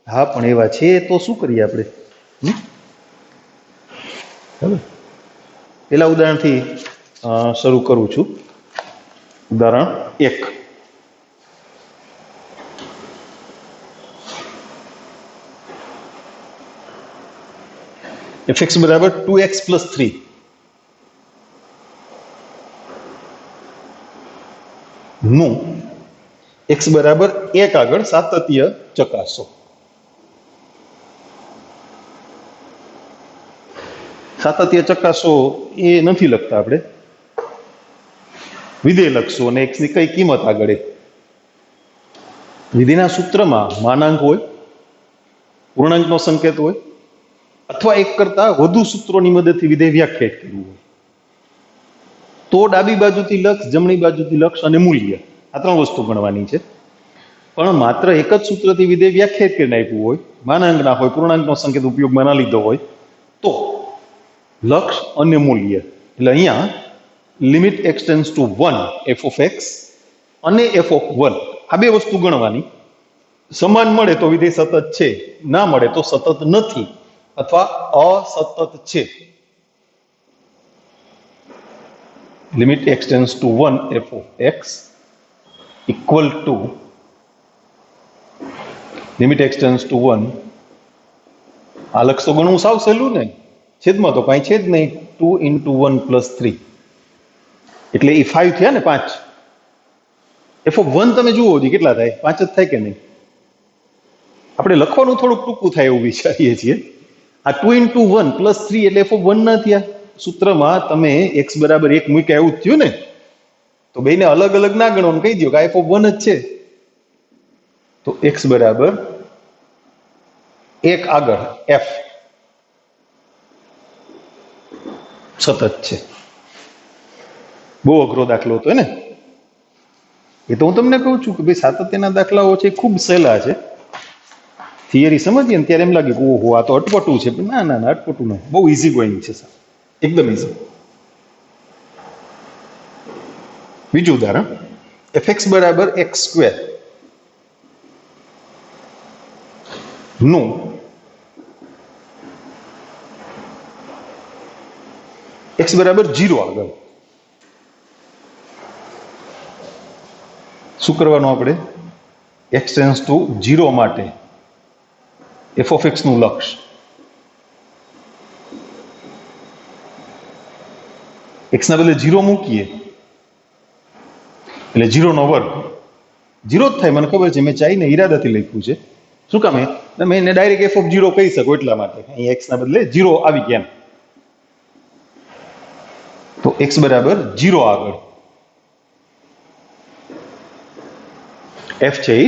હા, પણ એવા છે તો શું કરીએ આપણે? બરાબર. પેલા ઉદાહરણથી શરૂ કરું છું. ઉદાહરણ 1. fx બરાબર 2x પ્લસ 3 નું x બરાબર 1 આગળ સાતત્ય ચકાસો. સાતત્ય ચકાસો એ નથી લખતા આપણે, વિધેય લખશું અને x ની કઈ કિંમત આગળ. વિધિના સૂત્રમાં માનાંક હોય, પૂર્ણાંકનો સંકેત હોય, અથવા એક કરતા વધુ સૂત્રોની મદદથી વિધેય વ્યાખ્યાયિત કરવું હોય તો ડાબી બાજુથી લક્ષ, જમણી બાજુથી લક્ષ અને મૂલ્ય આ ત્રણ વસ્તુ ગણવાની છે. પણ માત્ર એક જ સૂત્રથી વિધેય વ્યાખ્યાયિત કરીને આપ્યું હોય, માનાંકના હોય, પૂર્ણાંકનો સંકેત ઉપયોગમાં ના લીધો હોય તો લક્ષ અને મૂલ્ય, એટલે અહીંયા limit x tends to 1 f of x અને f of 1 આ બે વસ્તુ ગણવાની. સમાન મળે તો વિધેય સતત છે, ના મળે તો સતત નથી અથવા અસતત છે. Limit x tends to 1 f of x equal to limit x tends to 1, આ લક્ષ તો ગણવું સાવ સહેલું ને, છેદમાં તો કાંઈ છે જ નહીં, 2 into 1 plus 3 એટલે એ 5 થયા ને, 5. f of 1 તમે જુઓ જી કેટલા થાય, 5 જ થાય કે નહીં? આપણે લખવાનું થોડુંક ટૂંકું થાય એવું વિચારીએ છીએ. આ 2 into 1 plus 3 એટલે f of 1 ના થયા. સૂત્રમાં તમે x બરાબર 1 મૂક્યા એવું જ થયું ને, તો બેને અલગ અલગ ના ગણો કહી દો કે આ f of 1 જ છે. તો x બરાબર 1 આગળ f સતત છે. બહુ અઘરો દાખલો હતો ને, એ તો હું તમને કહું છું કે ભાઈ સાતત્યના દાખલાઓ છે ખૂબ સહેલા છે. થિયરી સમજીએ ને ત્યારે એમ લાગે કે ઓહો આ તો અટપટું છે, પણ ના ના ના અટપટું નહીં, બહુ ઇઝી ગોઈંગ છે સર, એકદમ ઇઝી. બીજું ઉદાહરણ, fx બરાબર x સ્ક્વેર નું x બરાબર 0 આગળ શું કરવાનું આપણે? x ટેન્ડ્સ ટુ 0 માટે f of x નું લક્ષ. x ના બદલે 0 મૂકીએ એટલે 0 નો વર્ગ 0 જ થાય, મને ખબર છે, મેં ચાઈને ઈરાદાથી લખ્યું છે. શું કામ? તમે એને ડાયરેક્ટ f of 0 કહી શકો એટલા માટે, અહીં x ના બદલે 0 આવી ગયા. તો x બરાબર 0 આગળ f છે એ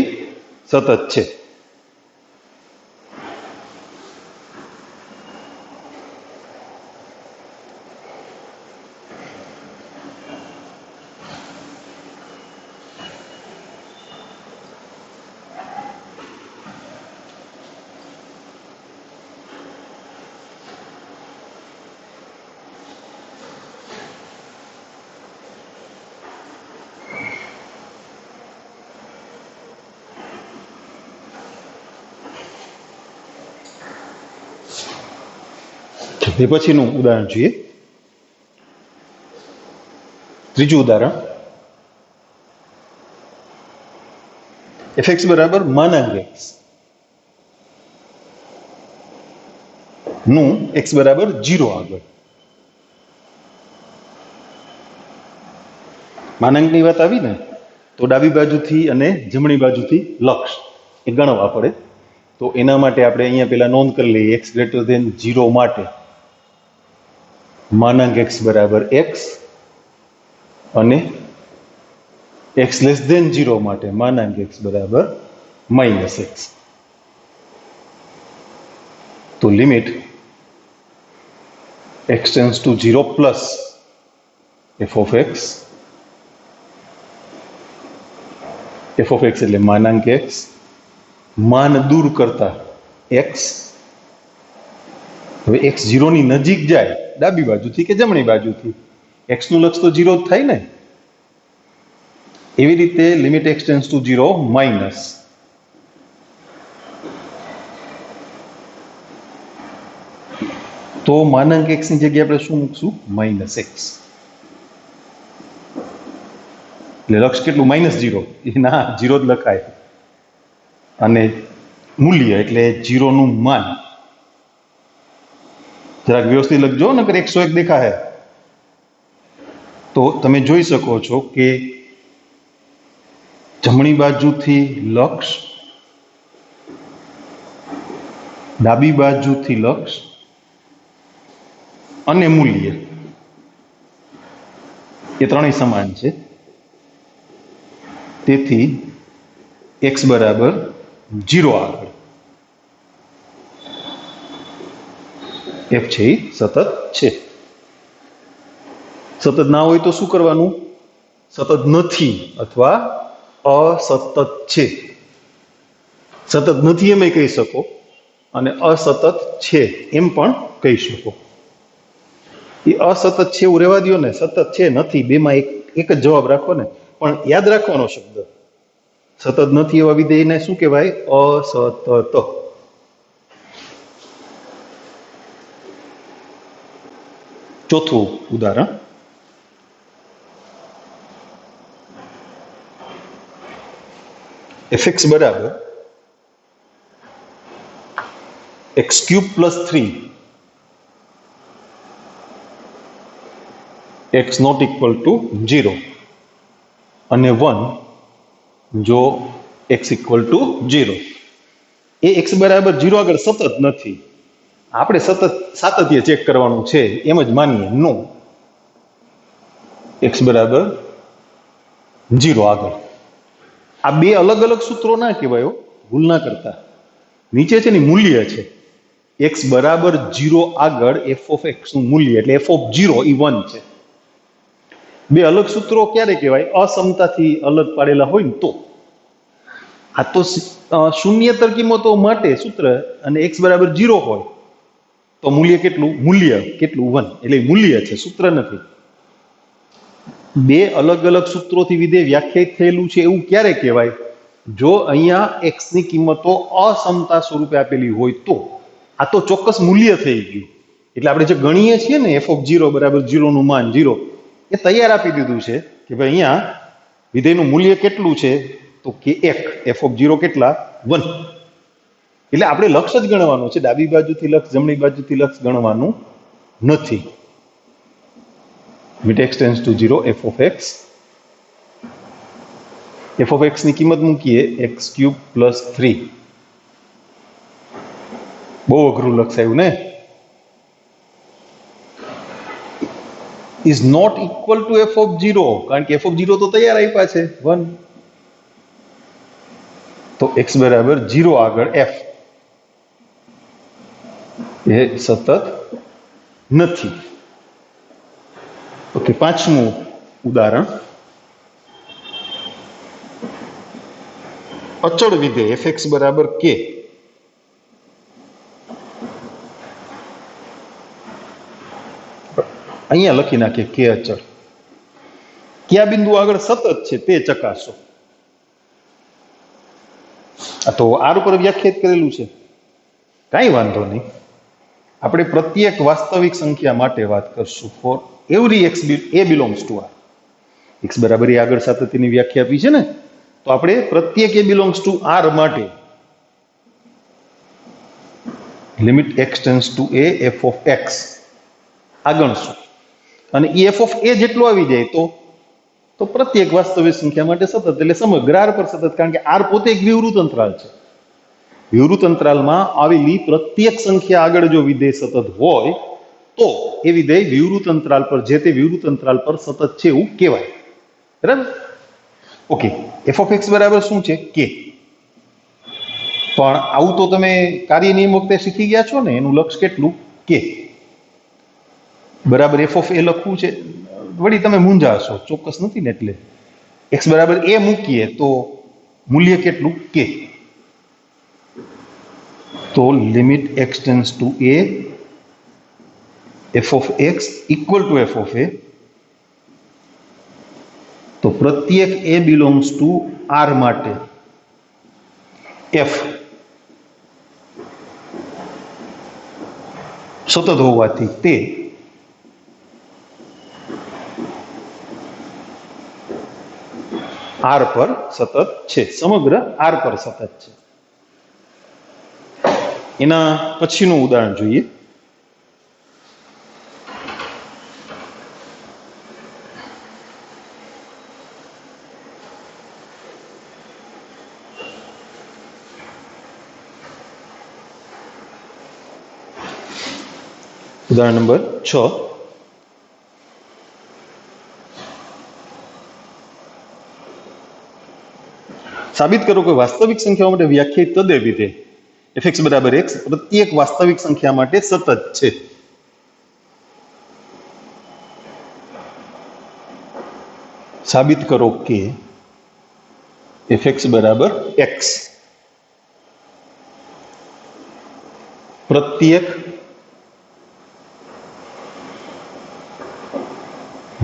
સતત છે. એ પછીનું ઉદાહરણ જોઈએ. ત્રીજું ઉદાહરણ, fx બરાબર માનાંક x નું x બરાબર 0 આગળ. માનાંકની વાત આવી ને તો ડાબી બાજુથી અને જમણી બાજુથી લક્ષ એ ગણવા પડે. તો એના માટે આપણે અહીંયા પેલા નોંધ કરી લઈએ, x ગ્રેટર ધેન 0 માટે માનાંક x બરાબર x અને x લેસ ધેન 0 માટે માનાંક x બરાબર -x. તો limit x tends two 0 plus f of x એટલે માનાંક x, માન દૂર કરતા x. હવે x 0 ની નજીક જાય ડાબી બાજુથી કે જમણી બાજુથી, x નું લક્ષ તો 0 જ થાય ને. એવી રીતે limit x tends two 0 minus તો માનાંક x ની જગ્યાએ આપણે શું મૂકશું? -x. એટલે લક્ષ કેટલું? -0. ના, 0 જ લખાય. અને મૂલ્ય એટલે 0 નું માન જરાક વ્યવસ્થિત લખજો, નકર 101 દેખાય. તો તમે જોઈ શકો છો કે જમણી બાજુથી લક્ષ, ડાબી બાજુથી લક્ષ અને મૂલ્ય એ ત્રણેય સમાન છે. તેથી x બરાબર 0 આગળ f છે એ સતત છે. સતત ના હોય તો શું કરવાનું? સતત નથી અથવા અસતત છે. સતત નથી એમ કહી શકો અને અસતત છે એમ પણ કહી શકો. એ અસતત છે એવું રહેવા દો ને, સતત છે નથી, બેમાં એક જ જવાબ રાખો ને. પણ યાદ રાખવાનો શબ્દ સતત નથી એવા વિધેયને શું કહેવાય? અસતત. ચોથું ઉદાહરણ, fx બરાબર x³ + 3 x not equal to 0 અને 1 જો x equal to 0. A x બરાબર 0 આગળ સતત નથી. આપણે સતત સાતત્ય ચેક કરવાનું છે એમ જ માનીએ. નો, x બરાબર 0 આગળ. આ બે અલગ અલગ સૂત્રો ના કહેવાય, ભૂલ ના કરતા. નીચે છે ને મૂલ્ય છે, x બરાબર 0 આગળ f of x નું મૂલ્ય એટલે f of 0 એ 1 છે. બે અલગ સૂત્રો ક્યારે કહેવાય? અસમતાથી અલગ પાડેલા હોય ને તો. આ તો શૂન્યતર કિંમતો માટે સૂત્ર, અને x બરાબર 0 હોય તો મૂલ્ય કેટલું? મૂલ્ય કેટલું? 1. એટલે મૂલ્ય છે, સૂત્ર નથી. બે અલગ અલગ સૂત્રોથી વિધેય વ્યાખ્યાયિત થયેલું છે એવું ક્યારે કહેવાય? જો અહીંયા x ની કિંમતો અસમતા સ્વરૂપે આપેલી હોય તો. આ તો ચોક્કસ મૂલ્ય થઈ ગયું. એટલે આપણે જે ગણીએ છીએ ને f of 0 બરાબર 0 નું માન 0, એ તૈયાર આપી દીધું છે કે ભાઈ અહીંયા વિધેયનું મૂલ્ય કેટલું છે? તો કે 1. f of 0 કેટલા? 1. એટલે આપણે લક્ષ જ ગણવાનું છે, ડાબી બાજુથી લક્ષ, જમણી બાજુથી લક્ષ ગણવાનું નથી. limit x tends to 0 f of x. f of x ની કિંમત મૂકીએ x³ + 3. બહુ અઘરું લખાયું ને. is not equal to f of 0, કારણ કે f of 0 તો તૈયાર આપ્યા છે 1. તો x બરાબર 0 આગળ f એ સતત નથી. ઓકે, પાંચમું ઉદાહરણ, અચળ વિધેય fx બરાબર k. અહીંયા લખી નાખીએ કે અચળ. કયા બિંદુ આગળ સતત છે તે ચકાસો. આ તો આર ઉપર વ્યાખ્યાયિત કરેલું છે, કાંઈ વાંધો નહીં. આપણે પ્રત્યેક વાસ્તવિક સંખ્યા માટે વાત કરશું. For every x a belongs to r. x બરાબર એ આગળ સાતત્યની વ્યાખ્યા આપી છે ને, તો આપણે પ્રત્યેક a belongs to r માટે limit x tends to a f of x આ ગણશું. અને એ f of a જેટલો આવી જાય તો પ્રત્યેક વાસ્તવિક સંખ્યા માટે સતત, એટલે સમગ્ર r પર સતત, કારણ કે r પોતે એક વિવૃત અંતરાલ છે. વિવૃત અંતરાલમાં આવેલી પ્રત્યેક સંખ્યા આગળ જો વિધેય સતત હોય તો એ વિધેય વિવૃત અંતરાલ પર, જે તે વિવૃત અંતરાલ પર સતત છે એવું કહેવાય. બરાબર? ઓકે, f of x બરાબર શું છે? k. પણ આવું તો તમે કાર્ય નિયમ વખતે શીખી ગયા છો ને, એનું લક્ષ કેટલું? k. બરાબર f of a લખવું છે, વળી તમે મૂંઝાશો, ચોક્કસ નથી ને. એટલે x બરાબર a મૂકીએ તો મૂલ્ય કેટલું? k. તો limit x tends to a f of x equal to f of a. તો પ્રત્યેક a belongs to r માટે f સતત હોવાથી તે r પર સતત છે, સમગ્ર r પર સતત છે. એના પછીનું ઉદાહરણ જોઈએ. ઉદાહરણ નંબર 6. સાબિત કરો કે વાસ્તવિક સંખ્યાઓ માટે વ્યાખ્યાયિત તદે વિધેય fx બરાબર x પ્રત્યેક વાસ્તવિક સંખ્યા માટે સતત છે. સાબિત કરો કે fx બરાબર x પ્રત્યેક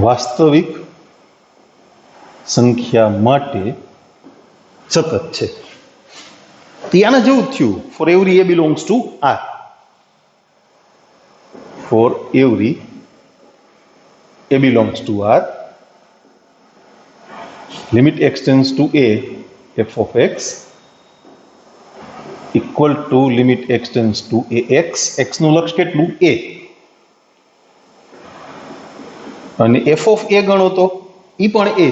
વાસ્તવિક સંખ્યા માટે સતત છે. આના જેવું થયું four every a belongs to r. Four every a belongs to r limit x tends to a f of x equal to limit x tends two ax. x નું લક્ષ કેટલું? a. અને f of a ગણો તો ઈ પણ a.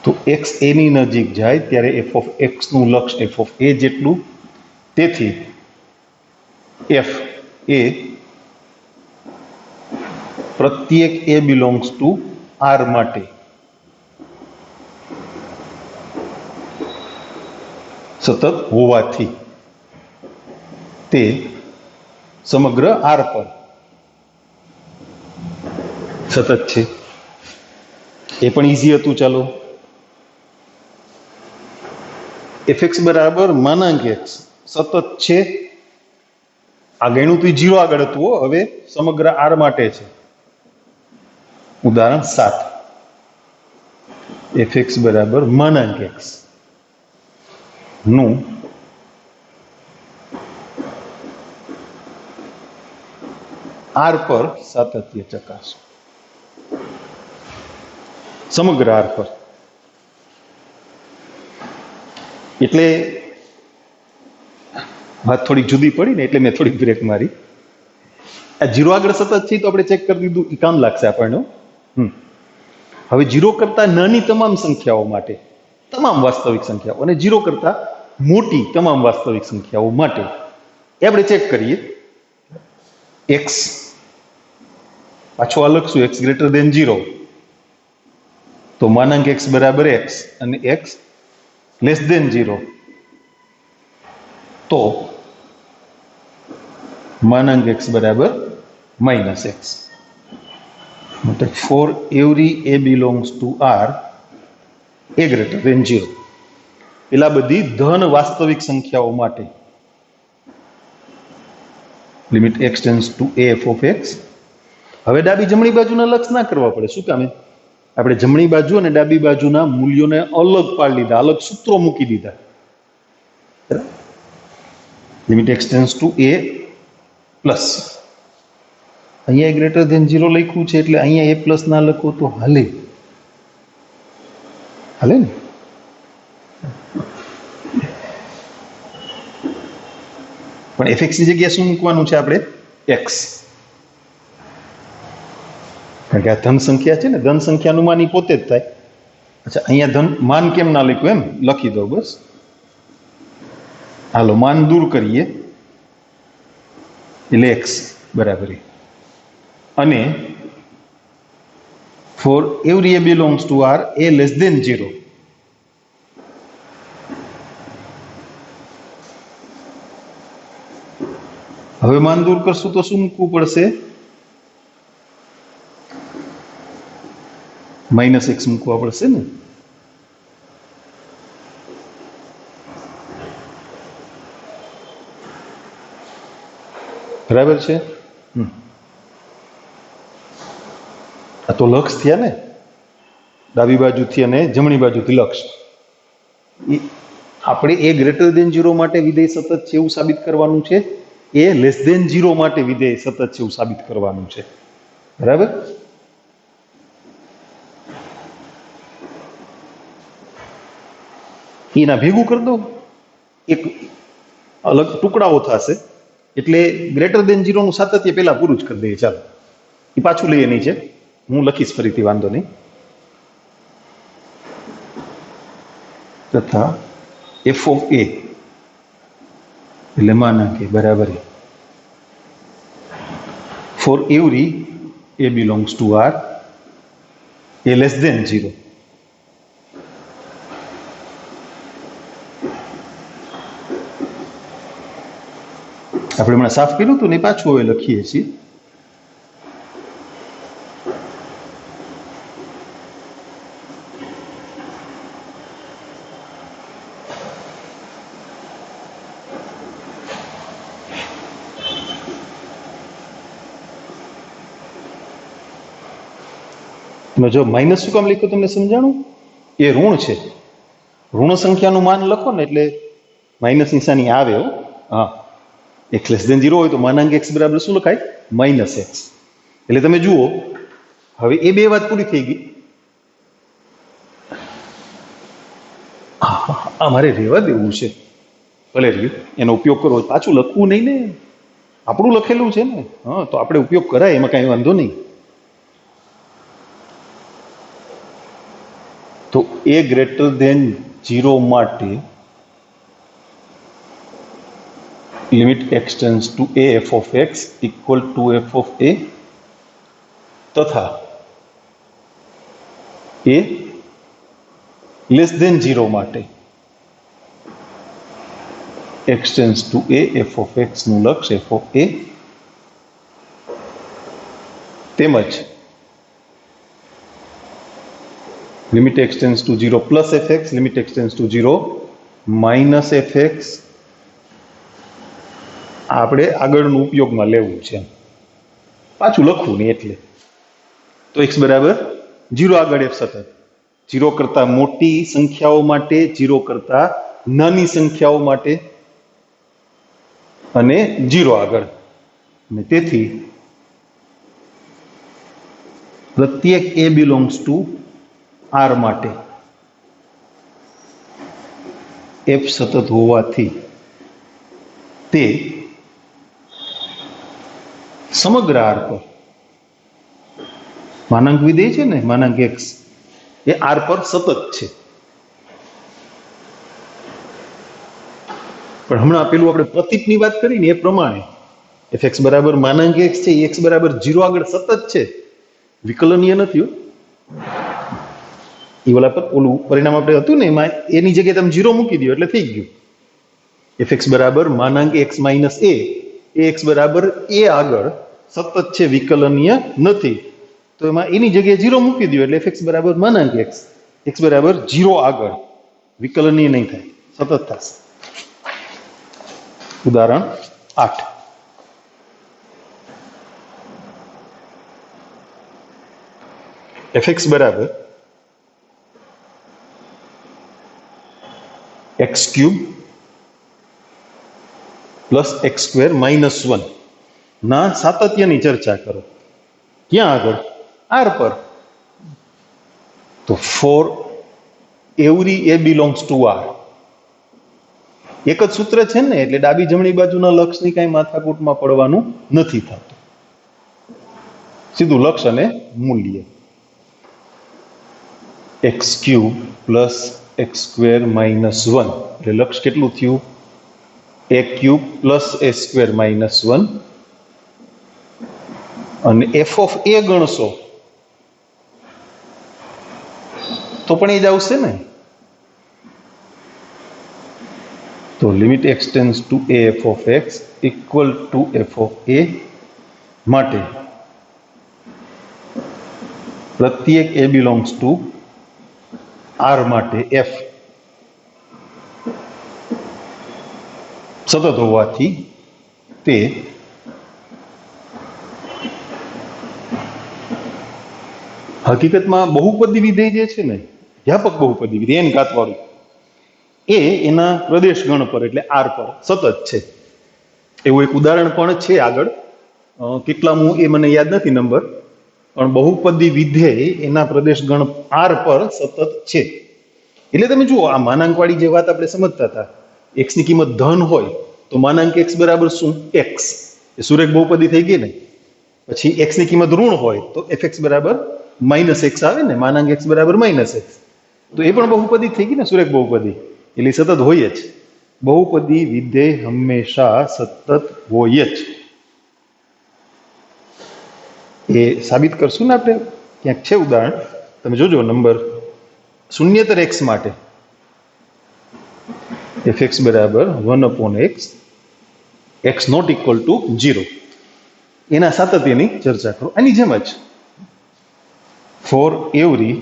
તો x a ની નજીક જાય ત્યારે f of x નું લક્ષ f of a જેટલું. તેથી f a પ્રત્યેક a બિલોંગ્સ ટુ r માટે સતત હોવાથી તે સમગ્ર r પર સતત છે. એ પણ ઈઝી હતું. ચાલો fx બરાબર માનાંક x સતત છે. આ ગણ્યું તો 0 આગળ હતું. હવે સમગ્ર r માટે છે. ઉદાહરણ 7 fx બરાબર માનાંક x નું r પર સાતત્ય ચકાસો. સમગ્ર r પર. એટલે વાત થોડી જુદી પડી ને એટલે મેં થોડી બ્રેક મારી. આ 0 આગળ સતત છે તો આપણે ચેક કરી દીધું, એ કામ લાગશે આપણને. હવે 0 કરતા નાની તમામ સંખ્યાઓ માટે, તમામ વાસ્તવિક સંખ્યાઓ, અને 0 કરતા મોટી તમામ વાસ્તવિક સંખ્યાઓ માટે એ આપણે ચેક કરીએ. x પાછો આ લખશું x ગ્રેટર દેન 0 તો માનાંક x બરાબર x અને x લેસ દેન 0 તો માનાંક x બરાબર માઇનસ x. મતલબ four every a belongs to r a greater than 0. પેલા બધી ધન વાસ્તવિક સંખ્યાઓ માટે limit x tends to a f of x. હવે ડાબી જમણી બાજુના લક્ષ ના કરવા પડે. શું કામે? આપણે જમણી બાજુ અને ડાબી બાજુના મૂલ્યોને અલગ પાડી દીધા, અલગ સૂત્રો મૂકી દીધા. Limit x tends to a plus, અહીંયા ગ્રેટર ધેન 0 લખ્યું છે એટલે અહીંયા a પ્લસ ના લખો તો હાલે. હાલે ને? પણ fx ની જગ્યાએ શું મૂકવાનું છે આપણે? x. કારણ કે આ ધન સંખ્યા છે ને, ધન સંખ્યાનું માન ઈ પોતે જ થાય. અચ્છા, અહીંયા ધન માન કેમ ના લખ્યું એમ લખી દો બસ. હાલો માન દૂર કરીએ એટલે x બરાબર. અને for every a belongs to r a less than 0 હવે માન દૂર કરશું તો શું મૂકવું પડશે? માઇનસ x મૂકવા પડશે ને. બરાબર છે. આ તો લક્ષ થયા ને, ડાબી બાજુથી અને જમણી બાજુથી લક્ષ. આપણે a ગ્રેટર દેન 0 માટે વિધેય સતત છે એવું સાબિત કરવાનું છે, a લેસ દેન 0 માટે વિધેય સતત છે એવું સાબિત કરવાનું છે. બરાબર. એના ભેગું કરી દો, એક અલગ ટુકડાઓ થશે એટલે ગ્રેટર દેન 0 નું સાતત્ય પહેલા પૂરું જ કરી દઈએ. ચાલો એ પાછું લઈએ નીચે, હું લખીશ ફરીથી, વાંધો નહીં. તથા f of a એટલે માનાંક a બરાબર for every a belongs to r a less than 0 આપણે હમણાં સાફ કર્યું હતું ને પાછું હવે લખીએ છીએ. જો માઇનસ શું કામ લખ્યું તમને સમજાણું? એ ઋણ છે. ઋણ સંખ્યાનું માન લખો ને એટલે માઇનસ નિશાની આવે. હા, x લેસ દેન 0 હોય તો માનાંક x બરાબર શું લખાય? Minus x. એટલે તમે જુઓ હવે એ બે વાત પૂરી થઈ ગઈ. મારે રહેવા દેવું છે, ભલે રહ્યું, એનો ઉપયોગ કરો. પાછું લખવું નહીં ને, આપણું લખેલું છે ને. હા, તો આપણે ઉપયોગ કરાય, એમાં કાંઈ વાંધો નહીં. તો a ગ્રેટર દેન 0 માટે limit x tends to a f of x equal to f of a તથા a લેસ દેન 0 માટે x tends to a f of x નું લક્ષ f of a તેમજ limit x tends to 0 plus fx, limit x tends to 0 minus fx આપણે આગળનું ઉપયોગમાં લેવું છે. પાછું લખવું નહીં એટલે. તો x બરાબર 0 આગળ f સતત 0 કરતા મોટી સંખ્યાઓ માટે, 0 કરતા નાની સંખ્યાઓ માટે અને 0 આગળ. અને તેથી પ્રત્યેક a બિલોંગ્સ ટુ r માટે f સતત હોવાથી તે સમગ્ર r પર માનાંક વિધેય છે ને, માનાંક x એ r પર સતત છે. પણ હમણાં પેલું આપણે પ્રતીકની વાત કરી ને એ પ્રમાણે fx બરાબર માનાંક x છે, x બરાબર 0 આગળ સતત છે, વિકલનીય નથી. એ ઓલા પર ઓલું પરિણામ આપણે હતું ને એમાં એની જગ્યાએ તમે 0 મૂકી દો એટલે થઈ ગયું. fx બરાબર માનાંક x માઇનસ a, x બરાબર a આગળ સતત છે, વિકલનીય નથી. તો એમાં એની જગ્યાએ 0 મૂકી દો એટલે fx બરાબર માનાંક x બરાબર 0 આગળ વિકલનીય નહીં થાય, સતત થશે. ઉદાહરણ 8. fx બરાબર x cube plus x square minus 1 ના સાતત્યની ચર્ચા કરો. ક્યાં આગળ? r પર. તો four every a belongs to r. એક જ સૂત્ર છે ને, એટલે ડાબી જમણી બાજુના લક્ષની કાંઈ માથાકૂટમાં પડવાનું નથી થતું. સીધું લક્ષ અને મૂલ્ય. x cube plus x square minus 1 એટલે લક્ષ કેટલું થયું? a cube plus a square minus 1. અને f ઓફ a ગણશો તો પણ એ જ આવશે ને. તો limit x tends to a f of x equal to f of a માટે પ્રત્યેક a બિલોંગ્સ ટુ r માટે f સતત હોવાથી તે હકીકતમાં બહુપદી વિધેય જે છે ને, વ્યાપક બહુપદી વિધેય n ઘાત વાળું, એ એના પ્રદેશ ગણ પર એટલે r પર સતત છે. એવું એક ઉદાહરણ પણ છે આગળ, કેટલામું એ મને યાદ નથી નંબર, પણ બહુપદી વિધેય એના પ્રદેશ ગણ r પર સતત છે. એટલે તમે જુઓ, આ માનાંકવાળી જે વાત આપણે સમજતા હતા, x ની કિંમત ધન હોય તો માનાંક x બરાબર શું? x. એ સુરેખ બહુપદી થઈ ગઈ ને. પછી x ની કિંમત ઋણ હોય તો fx બરાબર માઇનસ x આવે ને, માનાંક x બરાબર માઇનસ x. તો એ પણ બહુપદી થઈ ગઈ ને, સુરેખ બહુપદી. એટલે સતત હોય જ. બહુપદી વિધેય હંમેશા સતત હોય જ. એ સાબિત કરશું ને આપણે. ક્યાંક છે ઉદાહરણ, તમે જોજો નંબર શૂન્યતર x માટે fx બરાબર 1/x x not equal two 0 એના સાતત્યની ચર્ચા કરો. આની જેમ જ for every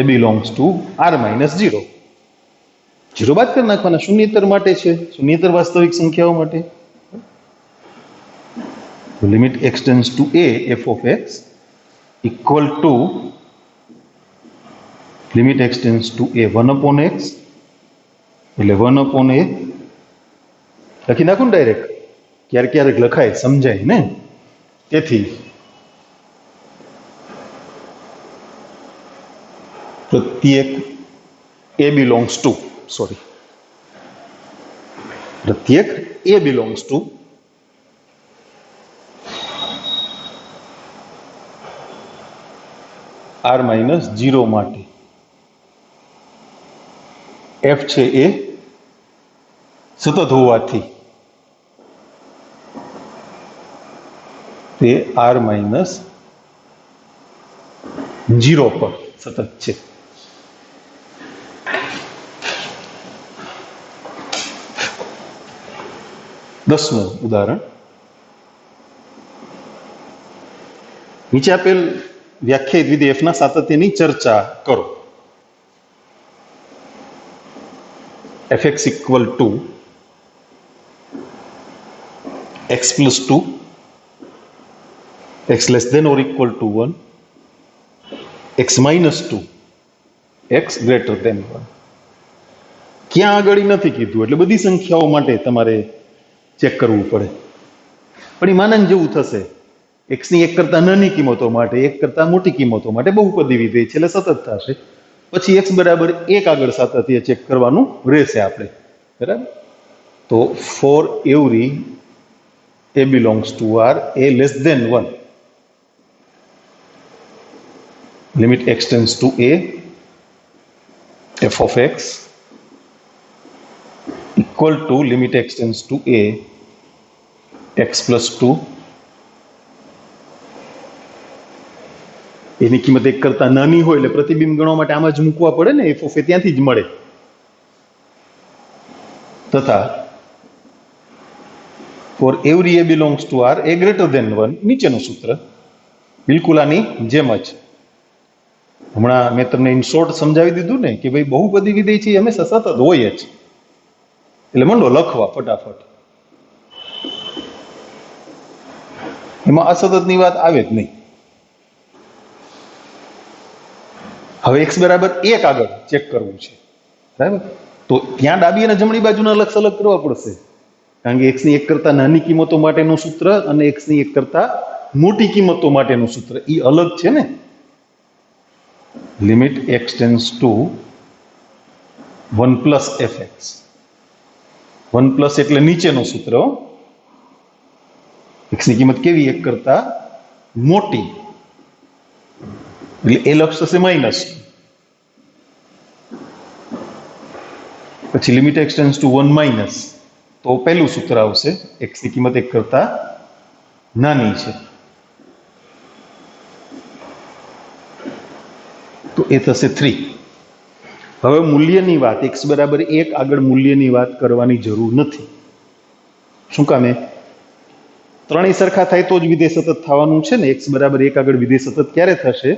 A belongs to r minus 0 0 બાદ કરી નાખવાના. શૂન્યેતર માટે છે, શૂન્યેતર વાસ્તવિક સંખ્યાઓ માટે. Limit x tends to a f of x equal to limit x tends to a 1 upon x એટલે 1 upon a લખી નાખું ને ડાયરેક્ટ. ક્યારેક ક્યારેક લખાય, સમજાય ને. તેથી પ્રત્યેક a belongs to પ્રત્યેક a belongs to r minus 0 માટે f છે એ સતત હોવાથી તે r માઇનસ 0 પર સતત છે. દસમું ઉદાહરણ. નીચે આપેલ વ્યાખ્યાયિત વિધેય f ના સાતત્યની ચર્ચા કરો. fx equal to x plus 2 x less than or equal to 1 x minus 2 x greater than 1. ક્યાં આગળ નથી કીધું એટલે બધી સંખ્યાઓ માટે તમારે ચેક કરવું પડે. પણ એ માનન જેવું થશે. x ની એક કરતા નાની કિંમતો માટે, એક કરતા મોટી કિંમતો માટે બહુપદી વિધેય છે એટલે સતત થશે. પછી x બરાબર 1 આગળ સાતત્ય ચેક કરવાનું રહેશે આપણે. બરાબર. તો four every a belongs to r a less than 1 limit x tends to a f of x equal to limit x tends to a x plus 2 એની કિંમત એક કરતા નાની હોય એટલે પ્રતિબિંબ ગણવા માટે આમાં જ મૂકવા પડે ને. f of a ત્યાંથી જ મળે. તથા four every a belongs to r a greater than 1 નીચેનું સૂત્ર બિલકુલ આની જેમ જ. હમણાં મેં તમને ઇન શોર્ટ સમજાવી દીધું ને કે ભાઈ બહુપદી વિધેય છે હંમેશા સતત હોય જ. એટલે મંડો લખવા ફટાફટ. એમાં અસતતની વાત આવે જ નહીં. હવે x બરાબર 1 આગળ ચેક કરવું છે. બરાબર. તો ત્યાં ડાબી અને જમણી બાજુના લક્ષ અલગ કરવા પડશે. કારણ કે x ની એક કરતા નાની કિંમતો માટેનું સૂત્ર અને x ની એક કરતા મોટી કિંમતો માટેનું સૂત્ર એ અલગ છે ને. Limit x tends two 1 plus fx 1 plus એટલે નીચેનું સૂત્ર. x ની કિંમત કેવી? એક કરતા મોટી એટલે એ લક્ષ થશે માઇનસ. પછી limit x tends two 1 minus તો પહેલું સૂત્ર આવશે. x ની કિંમત એક કરતા નાની છે તો એ થશે 3. હવે મૂલ્યની વાત x બરાબર 1 આગળ મૂલ્યની વાત કરવાની જરૂર નથી. શું કામે? ત્રણેય સરખા થાય તો જ વિધેય સતત થવાનું છે ને. x બરાબર 1 આગળ વિધેય સતત ક્યારે થશે?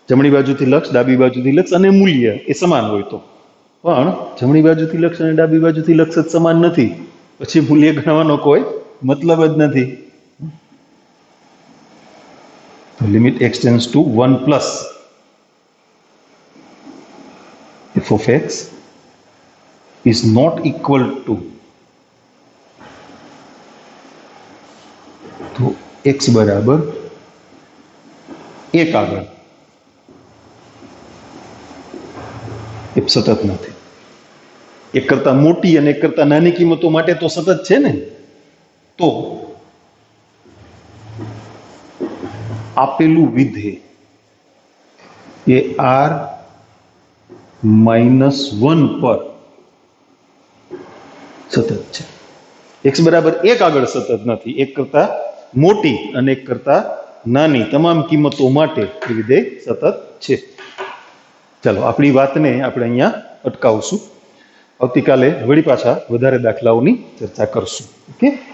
જમણી બાજુથી લક્ષ, ડાબી બાજુથી લક્ષ અને મૂલ્ય એ સમાન હોય તો. પણ જમણી બાજુથી લક્ષ અને ડાબી બાજુથી લક્ષ જ સમાન નથી પછી મૂલ્ય ગણવાનો કોઈ મતલબ જ નથી. તો limit x tends two 1 plus f of x is not equal to તો x બરાબર 1 આગળ એ સતત નથી. એક કરતા મોટી અને એક કરતા નાની કિંમતો માટે તો સતત છે ને. તો આપેલું વિધેય એ r -1 પર સતત છે. x બરાબર 1 આગળ સતત નથી. એક કરતા મોટી અને એક કરતા નાની તમામ કિંમતો માટે એ વિધેય સતત છે. ચાલો આપણી વાતને આપણે અહીંયા અટકાવશું. આવતીકાલે વળી પાછા વધારે દાખલાઓની ચર્ચા કરશું. ઓકે.